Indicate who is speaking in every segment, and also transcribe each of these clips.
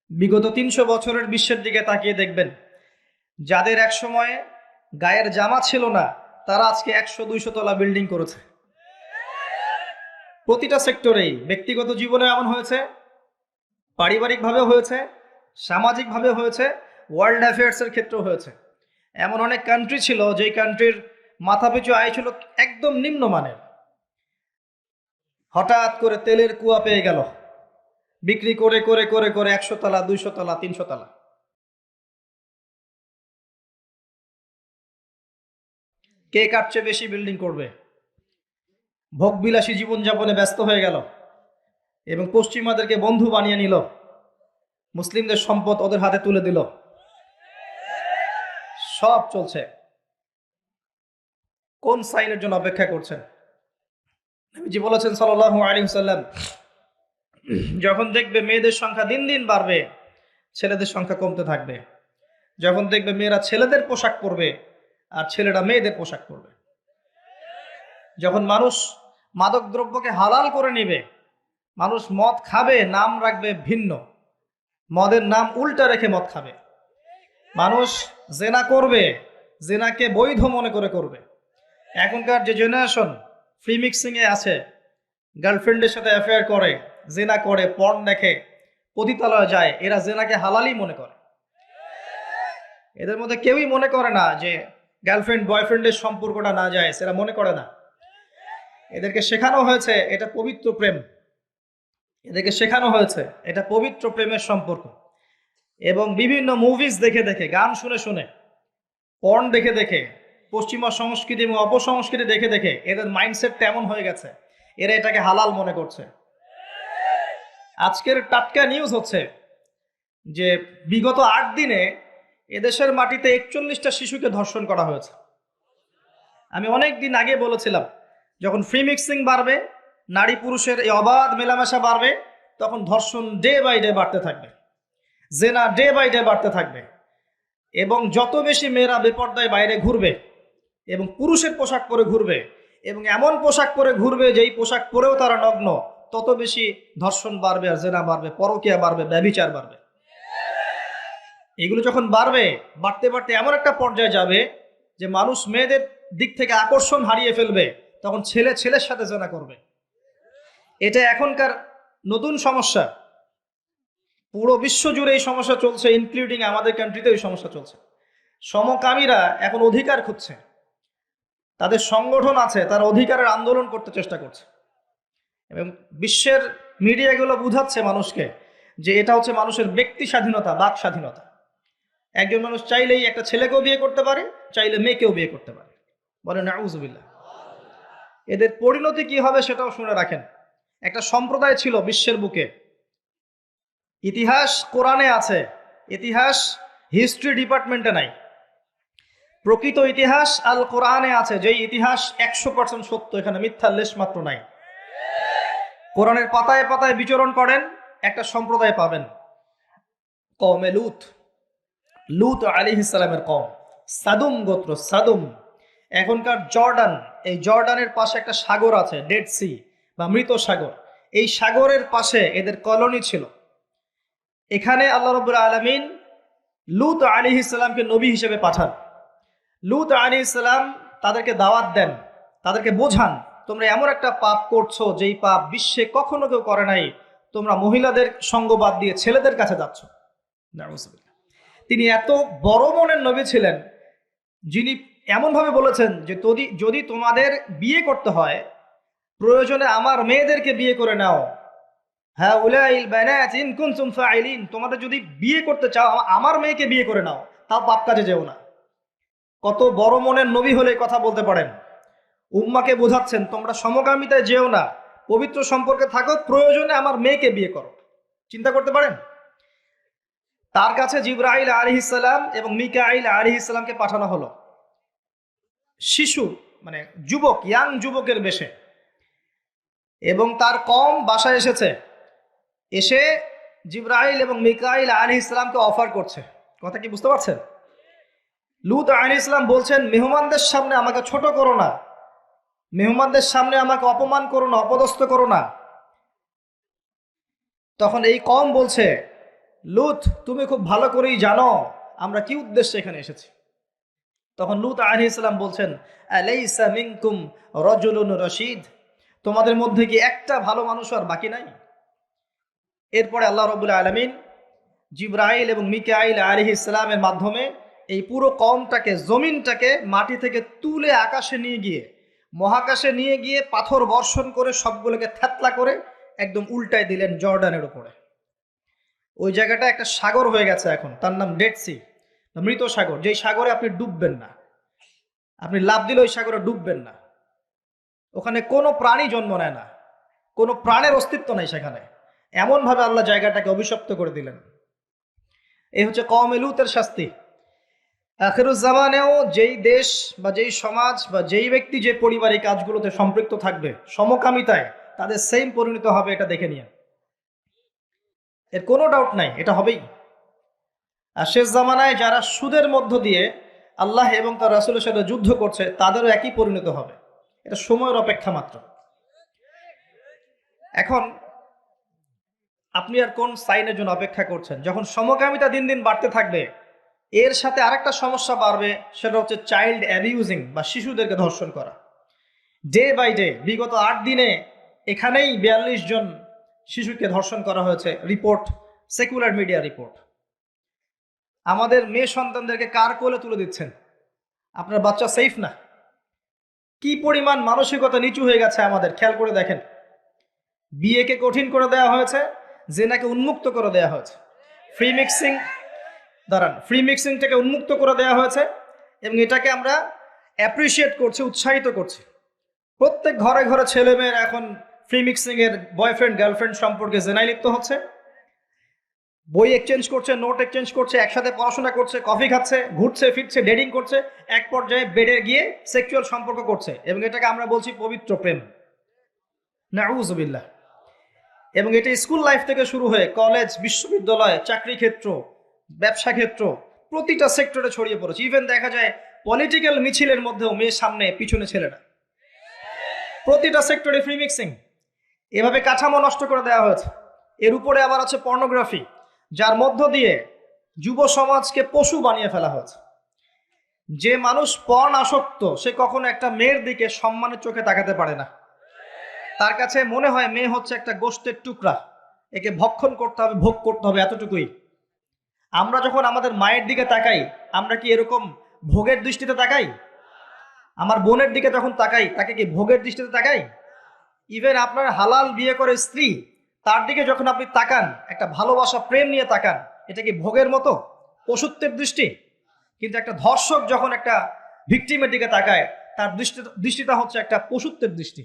Speaker 1: বিগত ৩০০ বছরের বিশ্বের দিকে তাকিয়ে দেখবেন, যাদের এক সময়ে গায়ের জামা ছিল না তারা আজকে ১০০-২০০ তলা বিল্ডিং করেছে। প্রতিটা সেক্টরেই, ব্যক্তিগত জীবনে এমন হয়েছে, পারিবারিকভাবে হয়েছে, সামাজিকভাবে হয়েছে, ওয়ার্ল্ড অ্যাফেয়ার্সের ক্ষেত্রেও হয়েছে। এমন অনেক কান্ট্রি ছিল যেই কান্ট্রির মাথাপিছু আয় ছিল একদম নিম্নমানের, হঠাৎ করে তেলের কুয়া পেয়ে গেল, বিক্রি করে করে করে করে ১০০ তলা, ২০০ তলা, ৩০০ তলা। কে কার চেয়ে বেশি বিল্ডিং করবে, ভোগবিলাসী জীবনযাপনে ব্যস্ত হয়ে গেল এবং পশ্চিমাদেরকে বন্ধু বানিয়ে নিল, মুসলিমদের সম্পদ ওদের হাতে তুলে দিল। সব চলছে। কোন সাইনের জন্য অপেক্ষা করছেন? নবীজি বলেছেন সাল্লাল্লাহু আলাইহি ওয়াসাল্লাম, যখন দেখবে মেয়েদের সংখ্যা দিন দিন বাড়বে, ছেলেদের সংখ্যা কমতে থাকবে। যখন দেখবে মেয়েরা ছেলেদের পোশাক পরবে আর ছেলেরা মেয়েদের পোশাক পরবে। যখন মানুষ মাদক দ্রব্যকে হালাল করে নেবে, মানুষ মদ খাবে, নাম রাখবে ভিন্ন, মদের নাম উল্টা রেখে মদ খাবে। মানুষ জেনা করবে, জেনাকে বৈধ মনে করে করবে। এখনকার যে জেনারেশন ফ্রি মিক্সিংয়ে আছে, গার্লফ্রেন্ডের সাথে অ্যাফেয়ার করে, জেনা করে, পর্ন দেখে, পতিতালয়ে যায়, এরা জেনাকে হালালই মনে করে। এদের মধ্যে কেউই মনে করে না যে গার্লফ্রেন্ড বয়ফ্রেন্ডের সম্পর্কটা না যায়, সেটা মনে করে না। এদেরকে শেখানো হয়েছে এটা পবিত্র প্রেম, এদেরকে শেখানো হয়েছে এটা পবিত্র প্রেমের সম্পর্ক। এবং বিভিন্ন মুভিজ দেখে দেখে, গান শুনে শুনে, পর্ন দেখে দেখে, পশ্চিমা সংস্কৃতি এবং অপসংস্কৃতি দেখে দেখে এদের মাইন্ডসেট তেমন হয়ে গেছে, এরা এটাকে হালাল মনে করছে। আজকের টাটকা নিউজ হচ্ছে যে বিগত ৮ দিনে এদেশের মাটিতে ৪১টা শিশুকে ধর্ষণ করা হয়েছে। আমি অনেক দিন আগে বলেছিলাম, যখন ফ্রি মিক্সিং বাড়বে, নারী পুরুষের এই অবাধ মেলামেশা বাড়বে, তখন ধর্ষণ ডে বাই ডে বাড়তে থাকবে, জেনা ডে বাই ডে বাড়তে থাকবে। এবং যত বেশি মেয়েরা বেপর্দায় বাইরে ঘুরবে এবং পুরুষের পোশাক পরে ঘুরবে এবং এমন পোশাক পরে ঘুরবে যেই পোশাক পরেও তারা নগ্ন, তত বেশি ধর্ষণ বাড়বে, আর জেনা বাড়বে, পরকীয়া বাড়বে, ব্যভিচার বাড়বে। এগুলো যখন বাড়বে, বাড়তে বাড়তে এমন একটা পর্যায়ে যাবে যে মানুষ মেয়েদের দিক থেকে আকর্ষণ হারিয়ে ফেলবে, তখন ছেলে ছেলের সাথে জেনা করবে। এটা এখনকার নতুন সমস্যা, পুরো বিশ্ব জুড়ে এই সমস্যা চলছে, ইনক্লুডিং আমাদের কান্ট্রিতে এই সমস্যা চলছে। সমকামীরা এখন অধিকার খুঁজছে, তাদের সংগঠন আছে, তারা অধিকারের আন্দোলন করতে চেষ্টা করছে এবং বিশ্বের মিডিয়াগুলো বুঝাচ্ছে মানুষকে যে এটা হচ্ছে মানুষের ব্যক্তি স্বাধীনতা, বাক স্বাধীনতা। একজন মানুষ চাইলেই একটা ছেলেকেও বিয়ে করতে পারে, চাইলে মেয়েকেও বিয়ে করতে পারে। বলেন নাউজুবিল্লাহ। এদের পরিণতি কি হবে সেটাও শুনে রাখেন। একটা সম্প্রদায় ছিল বিশ্বের বুকে, ইতিহাস কোরআনে আছে, ইতিহাস হিস্ট্রি ডিপার্টমেন্টে নাই। প্রকৃত ইতিহাস আল কোরআনে আছে, যেই ইতিহাস ১০০% সত্য, এখানে মিথ্যা লেশ মাত্র নাই। কোরআনের পাতায় পাতায় বিচরণ করেন, একটা সম্প্রদায় পাবেন, কওমে লূত। লূত আলাইহিস সালামের কওম, সাদুম গোত্র, সাদুম। এখনকার জর্ডান, এই জর্ডানের পাশে একটা সাগর আছে, ডেড সি বা মৃত সাগর। এই সাগরের পাশে এদের কলোনি ছিল। এখানে আল্লাহ রাব্বুল আলামিন লূত আলাইহিস সালামকে নবী হিসেবে পাঠান। লূত আলাইহিস সালাম তাদেরকে দাওয়াত দেন, তাদেরকে বোঝান, তোমরা এমন একটা পাপ করছো যেই পাপ বিশ্বে কখনো কেউ করে নাই। তোমরা মহিলাদের সঙ্গ বাদ দিয়ে ছেলেদের কাছে যাচ্ছ। তিনি এত বড় মনের নবী ছিলেন, যিনি এমনভাবে বলেছেন যে যদি তোমাদের বিয়ে করতে হয়, প্রয়োজনে আমার মেয়েদেরকে বিয়ে করে নাও। হ্যাঁ, উলাইল বানাত ইন কুনতুম ফাইলিন, তোমাদের যদি বিয়ে করতে চাও আমার মেয়েকে বিয়ে করে নাও, তাও পাপ কাজে যেও না। কত বড় মনের নবী হলে কথা বলতে পারেন। উম্মাকে বোঝাচ্ছেন তোমরা সমকামিতায় যেও না, পবিত্র সম্পর্কে থাকো, প্রয়োজনে আমার মেয়েকে বিয়ে করো। চিন্তা করতে পারেন। তার কাছে জিবরাইল আলাইহিস সালাম এবং মিকাইল আলাইহিস সালামকে পাঠানো হলো, শিশু মানে যুবক, ইয়াং যুবকের বেশে, এবং তার কওম বাসায় এসেছে। এসে জিবরাইল এবং মিকাইল আলাইহিস সালামকে অফার করছে। কথা কি বুঝতে পারছেন? লূত আলাইহিস সালাম বলছেন, মেহমানদের সামনে আমাকে ছোট করো না, মেহমানদের সামনে আমাকে অপমান করো না, অপদস্থ করো না। তখন এই কওম বলছে লূত, তুমি খুব ভালো করেই জানো আমরা কি উদ্দেশ্যে এখানে এসেছি। তখন লূত আলাইহিস সালাম বলছেন, আলাইসা মিনকুম রাজুলুন রশিদ, তোমাদের মধ্যে কি একটা ভালো মানুষ আর বাকি নাই? এরপরে আল্লাহ রাব্বুল আলামিন জিবরাইল এবং মিকাইল আলাইহিস সালামের মাধ্যমে এই পুরো কওমটাকে, জমিনটাকে মাটি থেকে তুলে আকাশে নিয়ে গিয়ে, মহাকাশে নিয়ে গিয়ে পাথর বর্ষণ করে সবগুলোকে থ্যাতলা করে একদম উল্টায় দিলেন জর্ডানের উপরে। ওই জায়গাটা একটা সাগর হয়ে গেছে এখন, তার নাম ডেড সি, মৃত সাগর, যেই সাগরে আপনি ডুববেন না, আপনি লাফ দিলে ওই সাগরে ডুববেন না। ওখানে কোনো প্রাণী জন্ম নেয় না, কোনো প্রাণের অস্তিত্ব নেই সেখানে। এমনভাবে আল্লাহ জায়গাটাকে অভিশপ্ত করে দিলেন। এই হচ্ছে কওমে লূতের শাস্তি। আখিরুজ্জামানেও যেই দেশ বা যেই সমাজ বা যেই ব্যক্তি যে পরিবার এই কাজগুলোতে সম্পৃক্ত থাকবে, সমকামিতায়, তাদের সেম পরিণত হবে, এটা দেখে নিয়ে, এর কোনো ডাউট নাই, এটা হবেই। আর শেষ জামানায় যারা সুদের মধ্য দিয়ে আল্লাহ এবং তার রাসূলের সাথে যুদ্ধ করছে, তাদেরও একই পরিণত হবে। এটা সময়ের অপেক্ষা মাত্র। এখন আপনি আর কোন সাইনের জন্য অপেক্ষা করছেন? যখন সমকামিতা দিন দিন বাড়তে থাকবে, এর সাথে আরেকটা সমস্যা বাড়বে, সেটা হচ্ছে চাইল্ড অ্যাবিউজিং বা শিশুদেরকে ধর্ষণ করা। ডে বাই ডে, বিগত 8 দিনে এখানেই 42 জন শিশুকে ধর্ষণ করা হয়েছে, রিপোর্ট, সেকুলার মিডিয়া রিপোর্ট। আমাদের মেয়ে সন্তানদেরকে কার কোলে তুলে দিচ্ছেন? আপনার বাচ্চা সেফ না। কি পরিমাণ মানসিকতা নিচু হয়ে গেছে আমাদের, খেয়াল করে দেখেন। বিয়েকে কঠিন করে দেওয়া হয়েছে, জেনাকে উন্মুক্ত করে দেওয়া হয়েছে, ফ্রি মিক্সিংটাকে উন্মুক্ত করে দেওয়া হয়েছে, এবং এটাকে আমরা অ্যাপ্রিসিয়েট করছি, উৎসাহিত করছি। প্রত্যেক ঘরে ঘরে ছেলে মেয়েরা এখন ফ্রি মিক্সিং এর বয়ফ্রেন্ড গার্লফ্রেন্ড সম্পর্কে জেনায় লিপ্ত হচ্ছে, বই এক্সচেঞ্জ করছে, নোট এক্সচেঞ্জ করছে, একসাথে পড়াশোনা করছে, কফি খাচ্ছে, ঘুরছে ফিরছে, ডেটিং করছে, এক পর্যায়ে বেডে গিয়ে সেক্সুয়াল সম্পর্ক করছে, এবং এটাকে আমরা বলছি পবিত্র প্রেম। নাউযুবিল্লাহ। এবং এটা স্কুল লাইফ থেকে শুরু হয়ে কলেজ, বিশ্ববিদ্যালয়, চাকরি ক্ষেত্র, ব্যবসা ক্ষেত্র, প্রতিটা সেক্টরে ছড়িয়ে পড়েছে। ইভেন দেখা যায় পলিটিক্যাল মিছিলের মধ্যেও মেয়ে সামনে, পিছনে ছেলেরা। প্রতিটা সেক্টরে ফ্রি মিক্সিং, এভাবে কাঠামো নষ্ট করে দেওয়া হয়েছে। এর উপরে আবার আছে পর্নোগ্রাফি, যার মধ্য দিয়ে যুব সমাজকে পশু বানিয়ে ফেলা হয়েছে। যে মানুষ পর্ন আসক্ত, সে কখনো একটা মেয়ের দিকে সম্মানের চোখে তাকাতে পারে না। তার কাছে মনে হয় মেয়ে হচ্ছে একটা গোশতের টুকরা, একে ভক্ষণ করতে হবে, ভোগ করতে হবে, এতটুকুই। আমরা যখন আমাদের মায়ের দিকে তাকাই, আমরা কি এরকম ভোগের দৃষ্টিতে তাকাই? আমার বোনের দিকে যখন তাকাই, তাকে কি ভোগের দৃষ্টিতে তাকাই? ইভেন আপনার হালাল বিয়ে করে স্ত্রী, তার দিকে যখন আপনি তাকান, একটা ভালোবাসা প্রেম নিয়ে তাকান, এটা কি ভোগের মতো, পশুত্বের দৃষ্টি? কিন্তু একটা ধর্ষক যখন একটা ভিকটিমের দিকে তাকায়, তার দৃষ্টিটা হচ্ছে একটা পশুত্বের দৃষ্টি।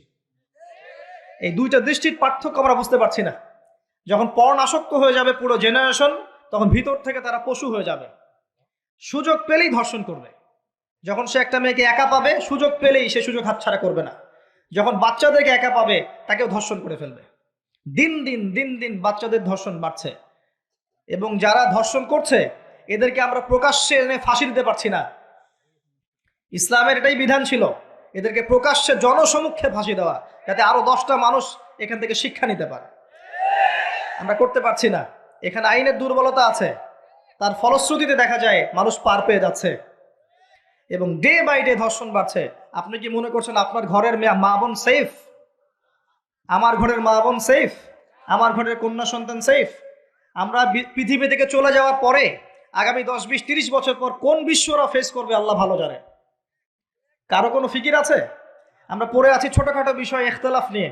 Speaker 1: এই দুইটা দৃষ্টির পার্থক্য আমরা বুঝতে পারছি না। যখন পর্ন আসক্ত হয়ে যাবে পুরো জেনারেশন, তখন ভিতর থেকে তারা পশু হয়ে যাবে, সুযোগ পেলেই ধর্ষণ করবে। যখন সে একটা মেয়েকে একা পাবে, সুযোগ পেলেই সে সুযোগ হাতছাড়া করবে না। যখন বাচ্চাদেরকে একা পাবে, তাকেও ধর্ষণ করে ফেলবে। দিন দিন বাচ্চাদের ধর্ষণ বাড়ছে, এবং যারা ধর্ষণ করছে এদেরকে আমরা প্রকাশ্যে এনে ফাঁসি দিতে পারছি না। ইসলামের এটাই বিধান ছিল, এদেরকে প্রকাশ্যে জনসমক্ষে ফাঁসি দেওয়া, যাতে আরো 10টা মানুষ এখান থেকে শিক্ষা নিতে পারে। আমরা করতে পারছি না। এখানে আইনের দুর্বলতা আছে, তার ফলশ্রুতিতে দেখা যায় মানুষ পার পেয়ে যাচ্ছে, এবং ডে বাই ডে ধর্ষণ বাড়ছে। আপনি কি মনে করছেন আপনার ঘরের মা বোন সেফ? আমার ঘরের মা বোন সেফ? আমার ঘরের কন্যা সন্তান সেফ? আমরা পৃথিবী থেকে চলে যাওয়ার পরে আগামী 10, 20, 30 বছর পর কোন বিশ্বরা ফেস করবে আল্লাহ ভালো জানে। কারো কোনো ফিকির আছে? আমরা পড়ে আছি ছোটখাটো বিষয় ইখতিলাফ নিয়ে,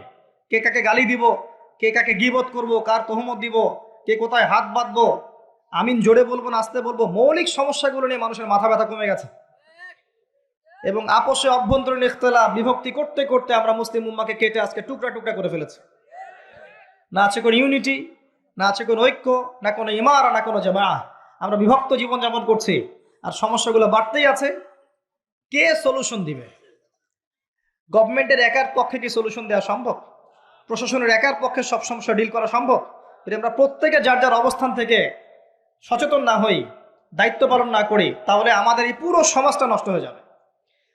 Speaker 1: কে কাকে গালি দিব, কে কাকে গীবত করব, কার তহমত দিব, কে কোথায় হাত বাঁধবো, আমিন জোরে বলবো না আস্তে বলবো, মৌলিক সমস্যাগুলো নিয়ে মানুষের মাথা ব্যথা কমে গেছে। এবং আপোষে অভ্যন্তরীণ ইখতিলাফ, বিভক্তি করতে করতে আমরা মুসলিম উম্মাহকে কেটে আজকে টুকরা টুকরা করে ফেলেছি। না আছে কোনো ইউনিটি, না আছে কোনো ঐক্য, না কোনো ইমারা, না কোনো জামাআহ। আমরা বিভক্ত জীবনযাপন করছি, আর সমস্যাগুলো বাড়তেই আছে। কে সলিউশন দিবে? গভর্নমেন্টের একার পক্ষে কি সলিউশন দেওয়া সম্ভব? প্রশাসনের একার পক্ষে সব সমস্যা ডিল করা সম্ভব? যদি আমরা প্রত্যেকে যার যার অবস্থান থেকে সচেতন না হই, দায়িত্ব পালন না করি, তাহলে আমাদের এই পুরো সমাজটা নষ্ট হয়ে যাবে।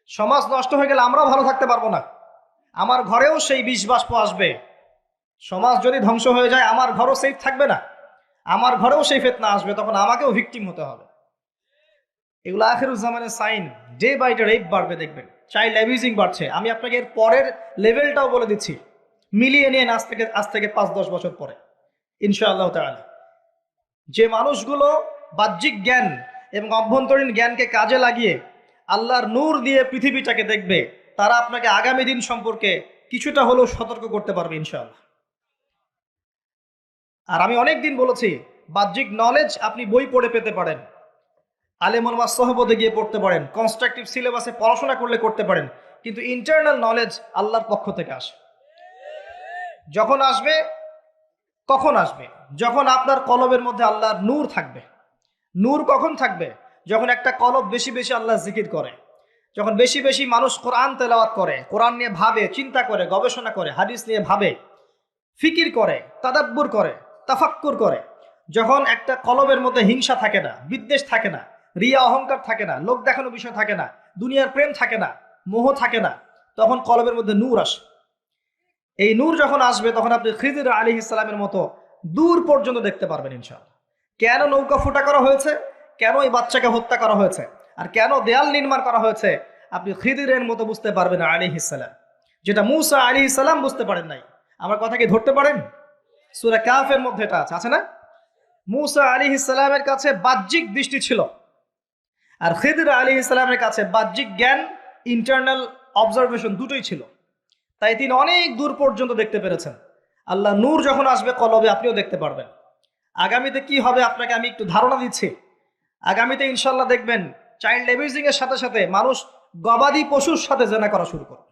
Speaker 1: সমাজ নষ্ট হয়ে গেলে আমরাও ভালো থাকতে পারবো না, আমার ঘরেও সেই বিষ বাষ্প আসবে। সমাজ যদি ধ্বংস হয়ে যায়, আমার ঘরও সেফ থাকবে না, আমার ঘরেও সেই ফিতনা আসবে, তখন আমাকেও ভিকটিম হতে হবে। এগুলো আখিরুজ্জামানের sign. Day by day rape বাড়বে দেখবেন, চাইল্ড অ্যাবিউজিং বাড়ছে। আমি আপনাকে এর পরের লেভেলটাও বলে দিচ্ছি, মিলিয়ে নিয়ে আজ থেকে 5-10 বছর পরে ইনশাআল্লাহ তাআলা যে মানুষগুলো বাহ্যিক জ্ঞান এবং অভ্যন্তরীণ জ্ঞানকে কাজে লাগিয়ে আল্লাহর নূর দিয়ে পৃথিবীটাকে দেখবে, তারা আপনাকে আগামী দিন সম্পর্কে কিছুটা হলেও সতর্ক করতে পারবে ইনশাআল্লাহ। আর আমি অনেক দিন বলেছি, বাহ্যিক নলেজ আপনি বই পড়ে পেতে পারেন, আলেম ওলামার সোহবতে গিয়ে পড়তে পারেন, কনস্ট্রাকটিভ সিলেবাসে পড়াশোনা করলে করতে পারেন, কিন্তু ইন্টারনাল নলেজ আল্লাহর পক্ষ থেকে আসে। যখন আসবে, কখন আসবে? যখন আপনার কলবের মধ্যে আল্লাহর নূর থাকবে। নূর কখন থাকবে? যখন একটা কলব বেশি বেশি আল্লাহ জিকির করে, যখন বেশি বেশি মানুষ কোরআন তেলাওয়াত করে, কোরআন নিয়ে ভাবে, চিন্তা করে, গবেষণা করে, হাদিস নিয়ে ভাবে, ফিকির করে, তাদাব্বুর করে, তাফাক্কুর করে, যখন একটা কলবের মধ্যে হিংসা থাকে না, বিদ্বেষ থাকে না, রিয়া অহংকার থাকে না, লোক দেখানো বিষয় থাকে না, দুনিয়ার প্রেম থাকে না, মোহ থাকে না, তখন কলবের মধ্যে নূর আসে। এই নূর যখন আসবে, তখন আপনি খিজির আলাইহিস সালামের মতো দূর পর্যন্ত দেখতে পারবেন ইনশাআল্লাহ। কেন নৌকা ফুটা করা হয়েছে, কেন এই বাচ্চাকে হত্যা করা হয়েছে, আর কেন দেয়াল নির্মাণ করা হয়েছে, আপনি খিদিরের মতো বুঝতে পারবেন আলাইহিস সালাম, যেটা মূসা আলাইহিস সালাম বুঝতে পারেন নাই। আমার কথা কি ধরতে পারেন? সূরা কাফের মধ্যে এটা আছে না? মূসা আলাইহিস সালামের কাছে বাহ্যিক দৃষ্টি ছিল, আর খিদির আলাইহিস সালামের কাছে বাহ্যিক জ্ঞান, ইন্টারনাল অবজারভেশন দুটোই ছিল। তাই তিনি অনেক দূর পর্যন্ত দেখতে পেরেছেন। আল্লাহ নূর যখন আসবে কলবে, আপনিও দেখতে পারবেন। আগামীতে কি হবে আপনাকে আমি একটু ধারণা দিচ্ছি। আগামীতে ইনশাল্লাহ দেখবেন চাইল্ড অ্যাবিউজিং এর সাথে সাথে মানুষ গবাদি পশুর সাথে জেনা করা শুরু করবে।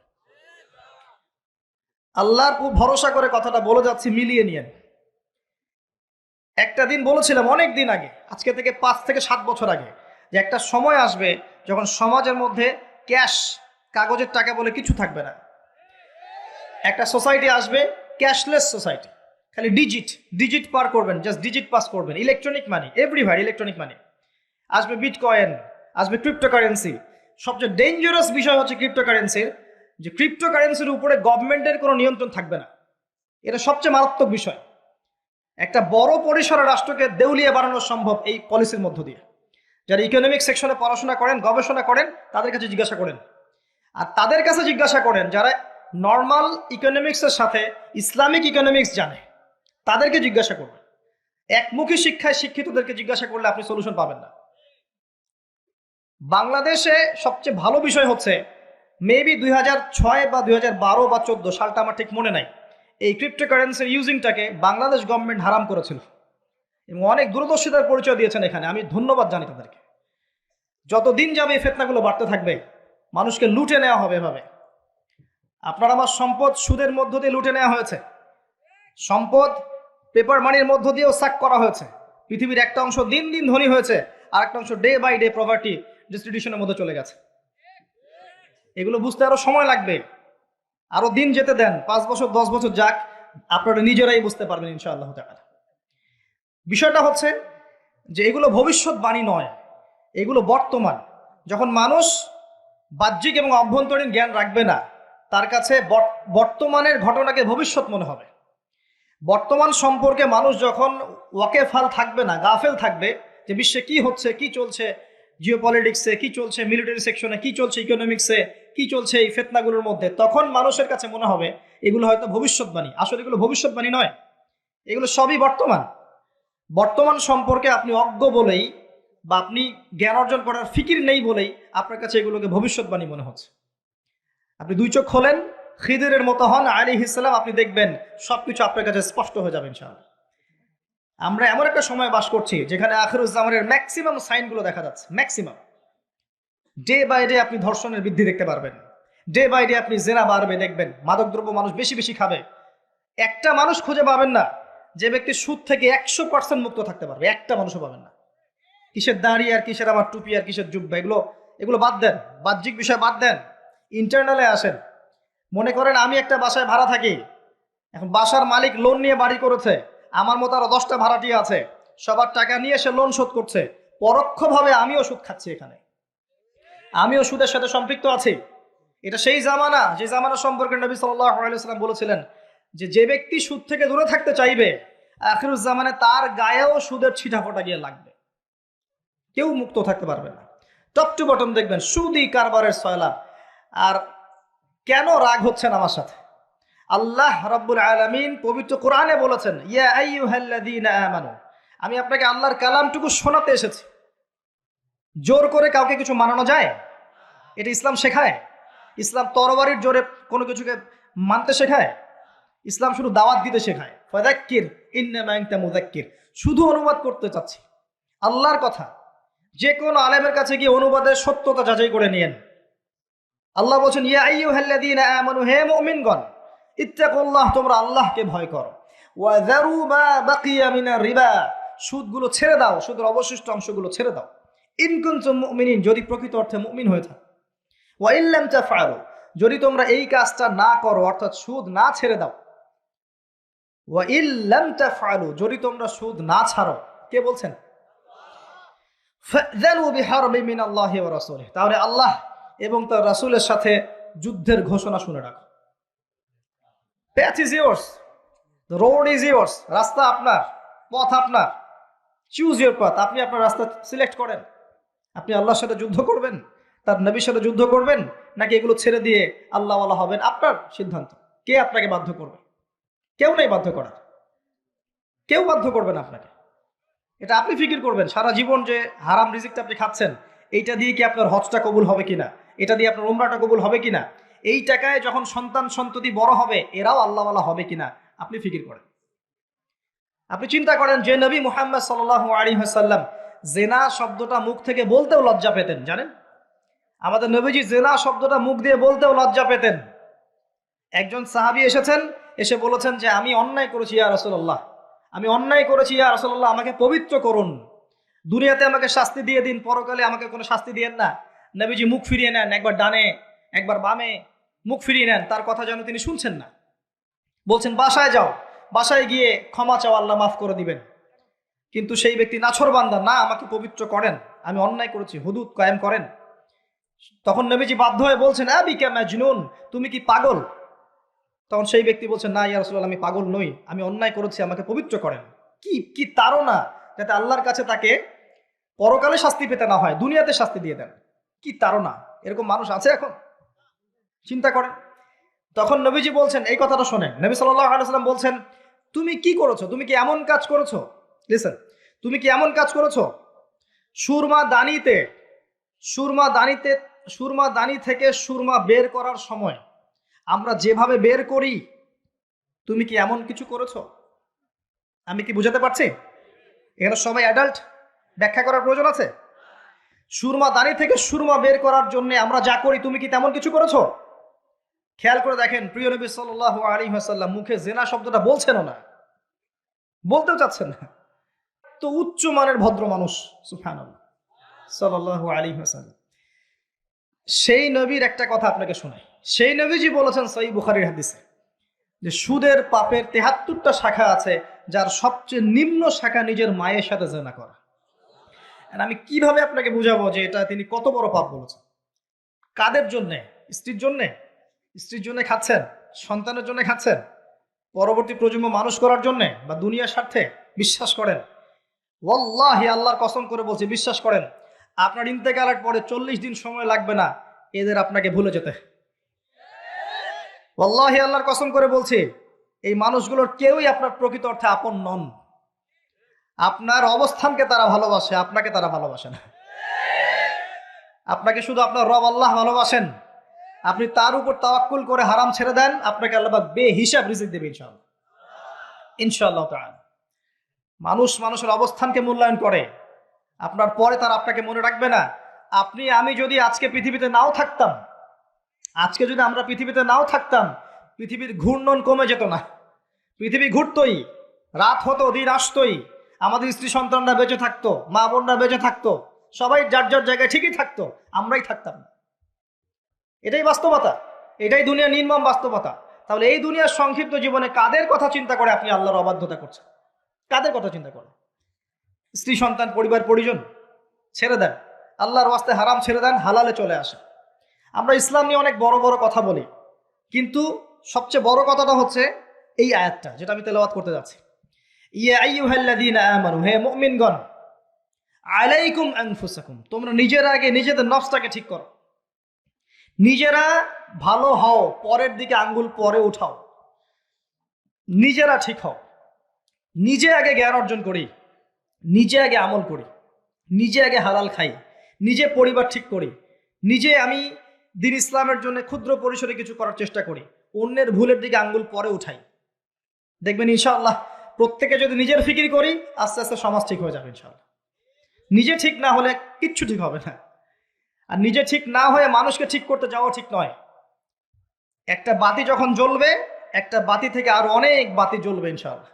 Speaker 1: আল্লাহর খুব ভরসা করে কথাটা বলে যাচ্ছি, মিলিয়ে নিয়েন। একটা দিন বলেছিলাম অনেক দিন আগে, আজকে থেকে 5 থেকে 7 বছর আগে, যে একটা সময় আসবে যখন সমাজের মধ্যে ক্যাশ, কাগজের টাকা বলে কিছু থাকবে না। একটা সোসাইটি আসবে, ক্যাশলেস সোসাইটি, খালি ডিজিট পার করবেন, জাস্ট ডিজিট পাস করবেন, ইলেকট্রনিক মানি, এভরিভার ইলেকট্রনিক মানি। আসবে বিটকয়েন, আসবে ক্রিপ্টোকারেন্সি। সবচেয়ে ডেঞ্জারাস বিষয় হচ্ছে ক্রিপ্টোকারেন্সির, যে ক্রিপ্টোকারেন্সির উপরে গভর্নমেন্টের কোনো নিয়ন্ত্রণ থাকবে না। এটা সবচেয়ে মারাত্মক বিষয়। একটা বড় পরিসরে রাষ্ট্রকে দেউলিয়া বানানো সম্ভব এই পলিসির মধ্য দিয়ে। যারা ইকোনমিক সেকশনে পড়াশোনা করেন, গবেষণা করেন, তাদের কাছে জিজ্ঞাসা করেন। আর তাদের কাছে জিজ্ঞাসা করেন যারা নর্মাল ইকোনমিক্সের সাথে ইসলামিক ইকোনমিক্স জানে, তাদেরকে জিজ্ঞাসা করবেন। একমুখী শিক্ষায় শিক্ষিতদেরকে জিজ্ঞাসা করলে আপনি সলিউশন পাবেন না। বাংলাদেশে সবচেয়ে ভালো বিষয় হচ্ছে, মেবি 2006 বা 2012 বা 14 সালটা আমার ঠিক মনে নাই, এই ক্রিপ্টোকারেন্সির ইউজিংটাকে বাংলাদেশ গভর্নমেন্ট হারাম করেছিল এবং অনেক দূরদর্শিতার পরিচয় দিয়েছেন এখানে। আমি ধন্যবাদ জানি তাদেরকে। যত দিন যাবে এই ফিতনাগুলো বাড়তে থাকবে, মানুষকে লুটে নেওয়া হবে এভাবে। আপনার আমার সম্পদ সুদের মধ্য দিয়ে লুটে নেওয়া হয়েছে, সম্পদ পেপার মানির মধ্য দিয়েও সাক করা হয়েছে। পৃথিবীর একটা অংশ দিন দিন ধনী হয়েছে, আর একটা অংশ ডে বাই ডে প্রপার্টি ডিস্ট্রিবিউশনের মধ্যে চলে গেছে। এগুলো বুঝতে আরো সময় লাগবে, আরো দিন যেতে দেন, 5 বছর 10 বছর যাক, আপনারা নিজেরাই বুঝতে পারবেন ইনশাআল্লাহ তাআলা। বিষয়টা হচ্ছে যে এগুলো ভবিষ্যৎবাণী নয়, এগুলো বর্তমান। যখন মানুষ বাহ্যিক এবং অভ্যন্তরীণ জ্ঞান রাখবে না, তার কাছে বর্তমানের ঘটনাকে ভবিষ্যৎ মনে হবে। বর্তমান সম্পর্কে মানুষ যখন ওয়াকেফাল থাকবে না, গাফেল থাকবে, যে বিশ্বে কি হচ্ছে, কি চলছে, জিওপলিটিক্সে কি চলছে, মিলিটারি সেকশনে কি চলছে, ইকোনমিক্সে কি চলছে, এই ফিতনাগুলোর মধ্যে, তখন মানুষের কাছে মনে হবে এগুলো হয়তো ভবিষ্যৎবাণী। আসলে এগুলো ভবিষ্যৎবাণী নয়, এগুলো সবই বর্তমান। বর্তমান সম্পর্কে আপনি অজ্ঞ বলেই, বা আপনি জ্ঞান অর্জন করার ফিকির নেই বলেই আপনার কাছে এগুলোকে ভবিষ্যৎবাণী মনে হচ্ছে। আপনি 2 চোখ খোলেন, খিদিরের মতো হন আলাইহিস সালাম, আপনি দেখবেন সবকিছু আপনার কাছে স্পষ্ট হয়ে যাবে ইনশাআল্লাহ। আমরা এমন একটা সময় বাস করছি যেখানে আখিরুজ্জামানের ম্যাক্সিমাম সাইনগুলো দেখা যাচ্ছে। ম্যাক্সিমাম ডে বাই ডে আপনি ধর্ষণের বৃদ্ধি দেখতে পারবেন, ডে বাই ডে আপনি জেনা বাড়বে দেখবেন, মাদকদ্রব্য মানুষ বেশি বেশি খাবে। একটা মানুষ খুঁজে পাবেন না যে ব্যক্তি সুদ থেকে 100% মুক্ত থাকতে পারবে, একটা মানুষও পাবেন না। কিসের দাঁড়ি আর কিসের আবার টুপি আর কিসের জুব্বা, এগুলো বাদ দেন, বাহ্যিক বিষয় বাদ দেন, ইন্টারনালে আসেন। মনে করেন আমি একটা বাসায় ভাড়া থাকি, এখন বাসার মালিক লোন নিয়ে বাড়ি করেছে, আমার মতো আরো 10টা ভাড়াটিয়া আছে, সবার টাকা নিয়ে সে লোন শোধ করছে, পরোক্ষভাবে আমিও সুদ খাচ্ছি, এখানে আমিও সুদের সাথে সম্পৃক্ত আছি। এটা সেই জামানা, যে জামানা সম্পর্কে নবী সাল্লাল্লাহু আলাইহি ওয়াসাল্লাম বলেছিলেন যে ব্যক্তি সুদ থেকে দূরে থাকতে চাইবে আখিরুজ্জামানে তার গায়েও সুদের ছিটাফোঁটা গিয়ে লাগবে, কেউ মুক্ত থাকতে পারবে না। টপ টু বটম দেখবেন সুদি কারবারের সয়লাব। আর কেন রাগ হচ্ছেন আমার সাথে? আল্লাহ রাব্বুল আলামিন পবিত্র কোরআনে বলেছেন, ইয়া আইয়ুহাল্লাযীনা আমানু, আমি আপনাকে আল্লাহর কালামটুকু শোনাতে এসেছি। জোর করে কাউকে কিছু মানানো যায়? এটা ইসলাম শেখায়? ইসলাম তরবারির জোরে কোনো কিছুকে মানতে শেখায়? ইসলাম শুধু দাওয়াত দিতে শেখায়। ফাযাক্কির ইন্নামা আনতা মুযাক্কির, শুধু অনুবাদ করতে চাচ্ছি আল্লাহর কথা। যে কোনো আলেমের কাছে গিয়ে অনুবাদের সত্যতা যাচাই করে নিয়েন। আল্লাহ বলছেন, ইয়া আইয়ুহাল্লাযীনা আমানু, হে মুমিনগণ, ইত্তাকুল্লাহ, তোমরা আল্লাহকে ভয় করো। ওয়া যারু মা বাকিয়া মিনার রিবা, সুদগুলো ছেড়ে দাও, সুদের অবশিষ্ট অংশগুলো ছেড়ে দাও। ইন কুনতুম মুমিনিন, যদি প্রকৃত অর্থে মুমিন হয়ে থাকো। ওয়া ইল্লাম তাফআলু, যদি তোমরা এই কাজটা না করো, অর্থাৎ সুদ না ছেড়ে দাও। ওয়া ইল্লাম তাফআলু, যদি তোমরা সুদ না ছাড়ো। কে বলছেন? ফাযানু বিহারবিন মিনাল্লাহি ওয়া রাসূলিহি, তাহলে আল্লাহ এবং তার রাসূলের সাথে যুদ্ধের ঘোষণা শুনে রাখো। Path is yours, the road is yours, রাস্তা আপনার, পথ আপনার। চুজ ইউর পাথ, আপনি আপনার রাস্তা সিলেক্ট করেন। আপনি আল্লাহর সাথে যুদ্ধ করবেন, তার নবীর সাথে যুদ্ধ করবেন, নাকি এগুলো ছেড়ে দিয়ে আল্লাহওয়ালা হবেন? আপনার সিদ্ধান্ত। কে আপনাকে বাধ্য করবে? কেউ নেই বাধ্য করার, কেউ বাধ্য করবেন আপনাকে। এটা আপনি ফিকির করবেন। সারা জীবন যে হারাম রিজিকটা আপনি খাচ্ছেন, এইটা দিয়ে কি আপনার হজটা কবুল হবে কিনা, এটা দিয়ে আপনার উমরাটা কবুল হবে কিনা, এই টাকায় যখন সন্তান সন্ততি বড় হবে এরাও আল্লাহওয়ালা হবে কিনা, আপনি ফিকির করেন। আপনি চিন্তা করেন যে নবী মুহাম্মদ সাল্লাল্লাহু আলাইহি ওয়াসাল্লাম জেনা শব্দটা মুখ থেকে বলতেও লজ্জা পেতেন, জানেন? আমাদের নবীজি জেনা শব্দটা মুখ দিয়ে বলতেও লজ্জা পেতেন। একজন সাহাবী এসেছেন, এসে বলেছেন যে আমি অন্যায় করেছি ইয়া রাসূলুল্লাহ, আমি অন্যায় করেছি ইয়া রাসূলুল্লাহ, আমাকে পবিত্র করুন। দুনিয়াতে আমাকে শাস্তি দিয়ে দিন, পরকালে আমাকে কোনো শাস্তি দিয়েন না। নবীজি মুখ ফিরিয়ে নেন, একবার ডানে একবার বামে মুখ ফিরিয়ে নেন, তার কথা যেন তিনি শুনছেন না। বলছেন বাসায় যাও, বাসায় গিয়ে ক্ষমা চাও, আল্লাহ মাফ করে দিবেন। কিন্তু সেই ব্যক্তি নাছরবান্দা, না আমাকে পবিত্র করেন, আমি অন্যায় করেছি, হুদুদ কায়েম করেন। তখন নবীজি বাধ্য হয়ে বলছেন, আবিকা মাজনুন, তুমি কি পাগল? তখন সেই ব্যক্তি বলছেন, না ইয়া রাসূলুল্লাহ, আমি পাগল নই, আমি অন্যায় করেছি, আমাকে পবিত্র করেন। কি কি তাড়না, যাতে আল্লাহর কাছে তাকে পরকালে শাস্তি পেতে না হয়, দুনিয়াতে শাস্তি দিয়ে দেন। কি তাড়না! এরকম মানুষ আছে এখন? চিন্তা করেন। তখন নবীজি বলছেন, এই কথাটা শোনেন, নবী সাল্লাল্লাহু আলাইহি ওয়াসাল্লাম বলছেন, তুমি কি করেছো? তুমি কি এমন কাজ করেছো? লিসেন, তুমি কি এমন কাজ করেছো? সুরমা দানি থেকে সুরমা বের করার সময় আমরা যেভাবে বের করি, তুমি কি এমন কিছু করেছো? আমি কি বুঝাতে পারছি? এখানে সবাই অ্যাডাল্ট, ব্যাখ্যা করার প্রয়োজন আছে? সুরমা দানি থেকে সুরমা বের করার জন্য আমরা যা করি, তুমি কি তেমন কিছু করেছো? খেয়াল করে দেখেন, প্রিয় নবী সাল্লাল্লাহু আলাইহি ওয়াসাল্লাম মুখে জেনা শব্দটা বলছেনও না, বলতেও চাচ্ছেন না। তো উচ্চ মানের ভদ্র মানুষ, সুবহানাল্লাহ সাল্লাল্লাহু আলাইহি ওয়াসাল্লাম। সেই নবীর একটা কথা আপনাকে শোনাই। সেই নবীজি বলেছেন সহিহ বুখারীর হাদিসে যে সুদের পাপের ৭৩টা শাখা আছে, যার সবচেয়ে নিম্ন শাখা নিজের মায়ের সাথে জেনা করা। আমি কিভাবে আপনাকে বুঝাবো যে এটা তিনি কত বড় পাপ বলেছেন? কাদের জন্যে? স্ত্রীর জন্যে? স্ত্রীর জন্য খাচ্ছেন, সন্তানের জন্য খাচ্ছেন, পরবর্তী প্রজন্ম মানুষ করার জন্যে, বা দুনিয়ার স্বার্থে? বিশ্বাস করেন, ওয়াল্লাহি আল্লাহর কসম করে বলছি, বিশ্বাস করেন, আপনার ইন্তেকালের পরে 40 দিন সময় লাগবে না এদের আপনাকে ভুলে যেতে। ওয়াল্লাহি আল্লাহর কসম করে বলছি, এই মানুষগুলোর কেউই আপনার প্রকৃত অর্থে আপন নন। আপনার অবস্থানকে তারা ভালোবাসে, আপনাকে তারা ভালোবাসে না। আপনাকে শুধু আপনার রব আল্লাহ ভালোবাসেন। আপনি তার উপর তাওয়াক্কুল করে হারাম ছেড়ে দেন, আপনাকে আল্লাহ পাক বেহিসাব রিজিক দেবে ইনশাআল্লাহ, ইনশাআল্লাহ তাআলা। মানুষ মানুষের অবস্থানকে মূল্যায়ন করে, আপনার পরে তারা আপনাকে মনে রাখবে না। আপনি আমি যদি আজকে পৃথিবীতে নাও থাকতাম, আজকে যদি আমরা পৃথিবীতে নাও থাকতাম, পৃথিবীর ঘূর্ণন কমে যেত না। পৃথিবী ঘুরতই, রাত হতো, দিন আসতই, আমাদের স্ত্রী সন্তানরা বেঁচে থাকতো, মা বোনরা বেঁচে থাকতো, সবাই যার যার জায়গায় ঠিকই থাকতো, আমরাই থাকতাম না। এটাই বাস্তবতা, এটাই দুনিয়ার নির্মম বাস্তবতা। তাহলে এই দুনিয়ার সংক্ষিপ্ত জীবনে কাদের কথা চিন্তা করে আপনি আল্লাহর অবাধ্যতা করছেন? কাদের কথা চিন্তা করে? স্ত্রী সন্তান পরিবার পরিজন ছেড়ে দেন, আল্লাহর ওয়াস্তে হারাম ছেড়ে দেন, হালালে চলে আসে। আমরা ইসলাম নিয়ে অনেক বড় বড় কথা বলি, কিন্তু সবচেয়ে বড় কথাটা হচ্ছে এই আয়াতটা, যেটা আমি তেলাওয়াত করতে যাচ্ছি। ইয়া আইয়ুহাল্লাযীনা আমানু, হে মুমিনগণ, আলাইকুম আনফুসাকুম, তোমরা নিজের আগে নিজেদের নফসটাকে ঠিক করো। নিজেরা ভালো হও, পরের দিকে আঙ্গুল পরে উঠাও। নিজেরা ঠিক হও। নিজে আগে জ্ঞান অর্জন করি, নিজে আগে আমল করি, নিজে আগে হালাল খাই, নিজে পরিবার ঠিক করি, নিজে আমি দ্বীন ইসলামের জন্য ক্ষুদ্র পরিসরে কিছু করার চেষ্টা করি, অন্যের ভুলের দিকে আঙ্গুল পরে উঠাই। দেখবেন ইনশাআল্লাহ প্রত্যেকে যদি নিজের ফিকির করি, আস্তে আস্তে সমাজ ঠিক হয়ে যাবে ইনশাআল্লাহ। নিজে ঠিক না হলে কিচ্ছু ঠিক হবে না। আর নিজে ঠিক না হয়ে মানুষকে ঠিক করতে যাওয়া ঠিক নয়। একটা বাতি যখন জ্বলবে, একটা বাতি থেকে আরো অনেক বাতি জ্বলবে ইনশাআল্লাহ।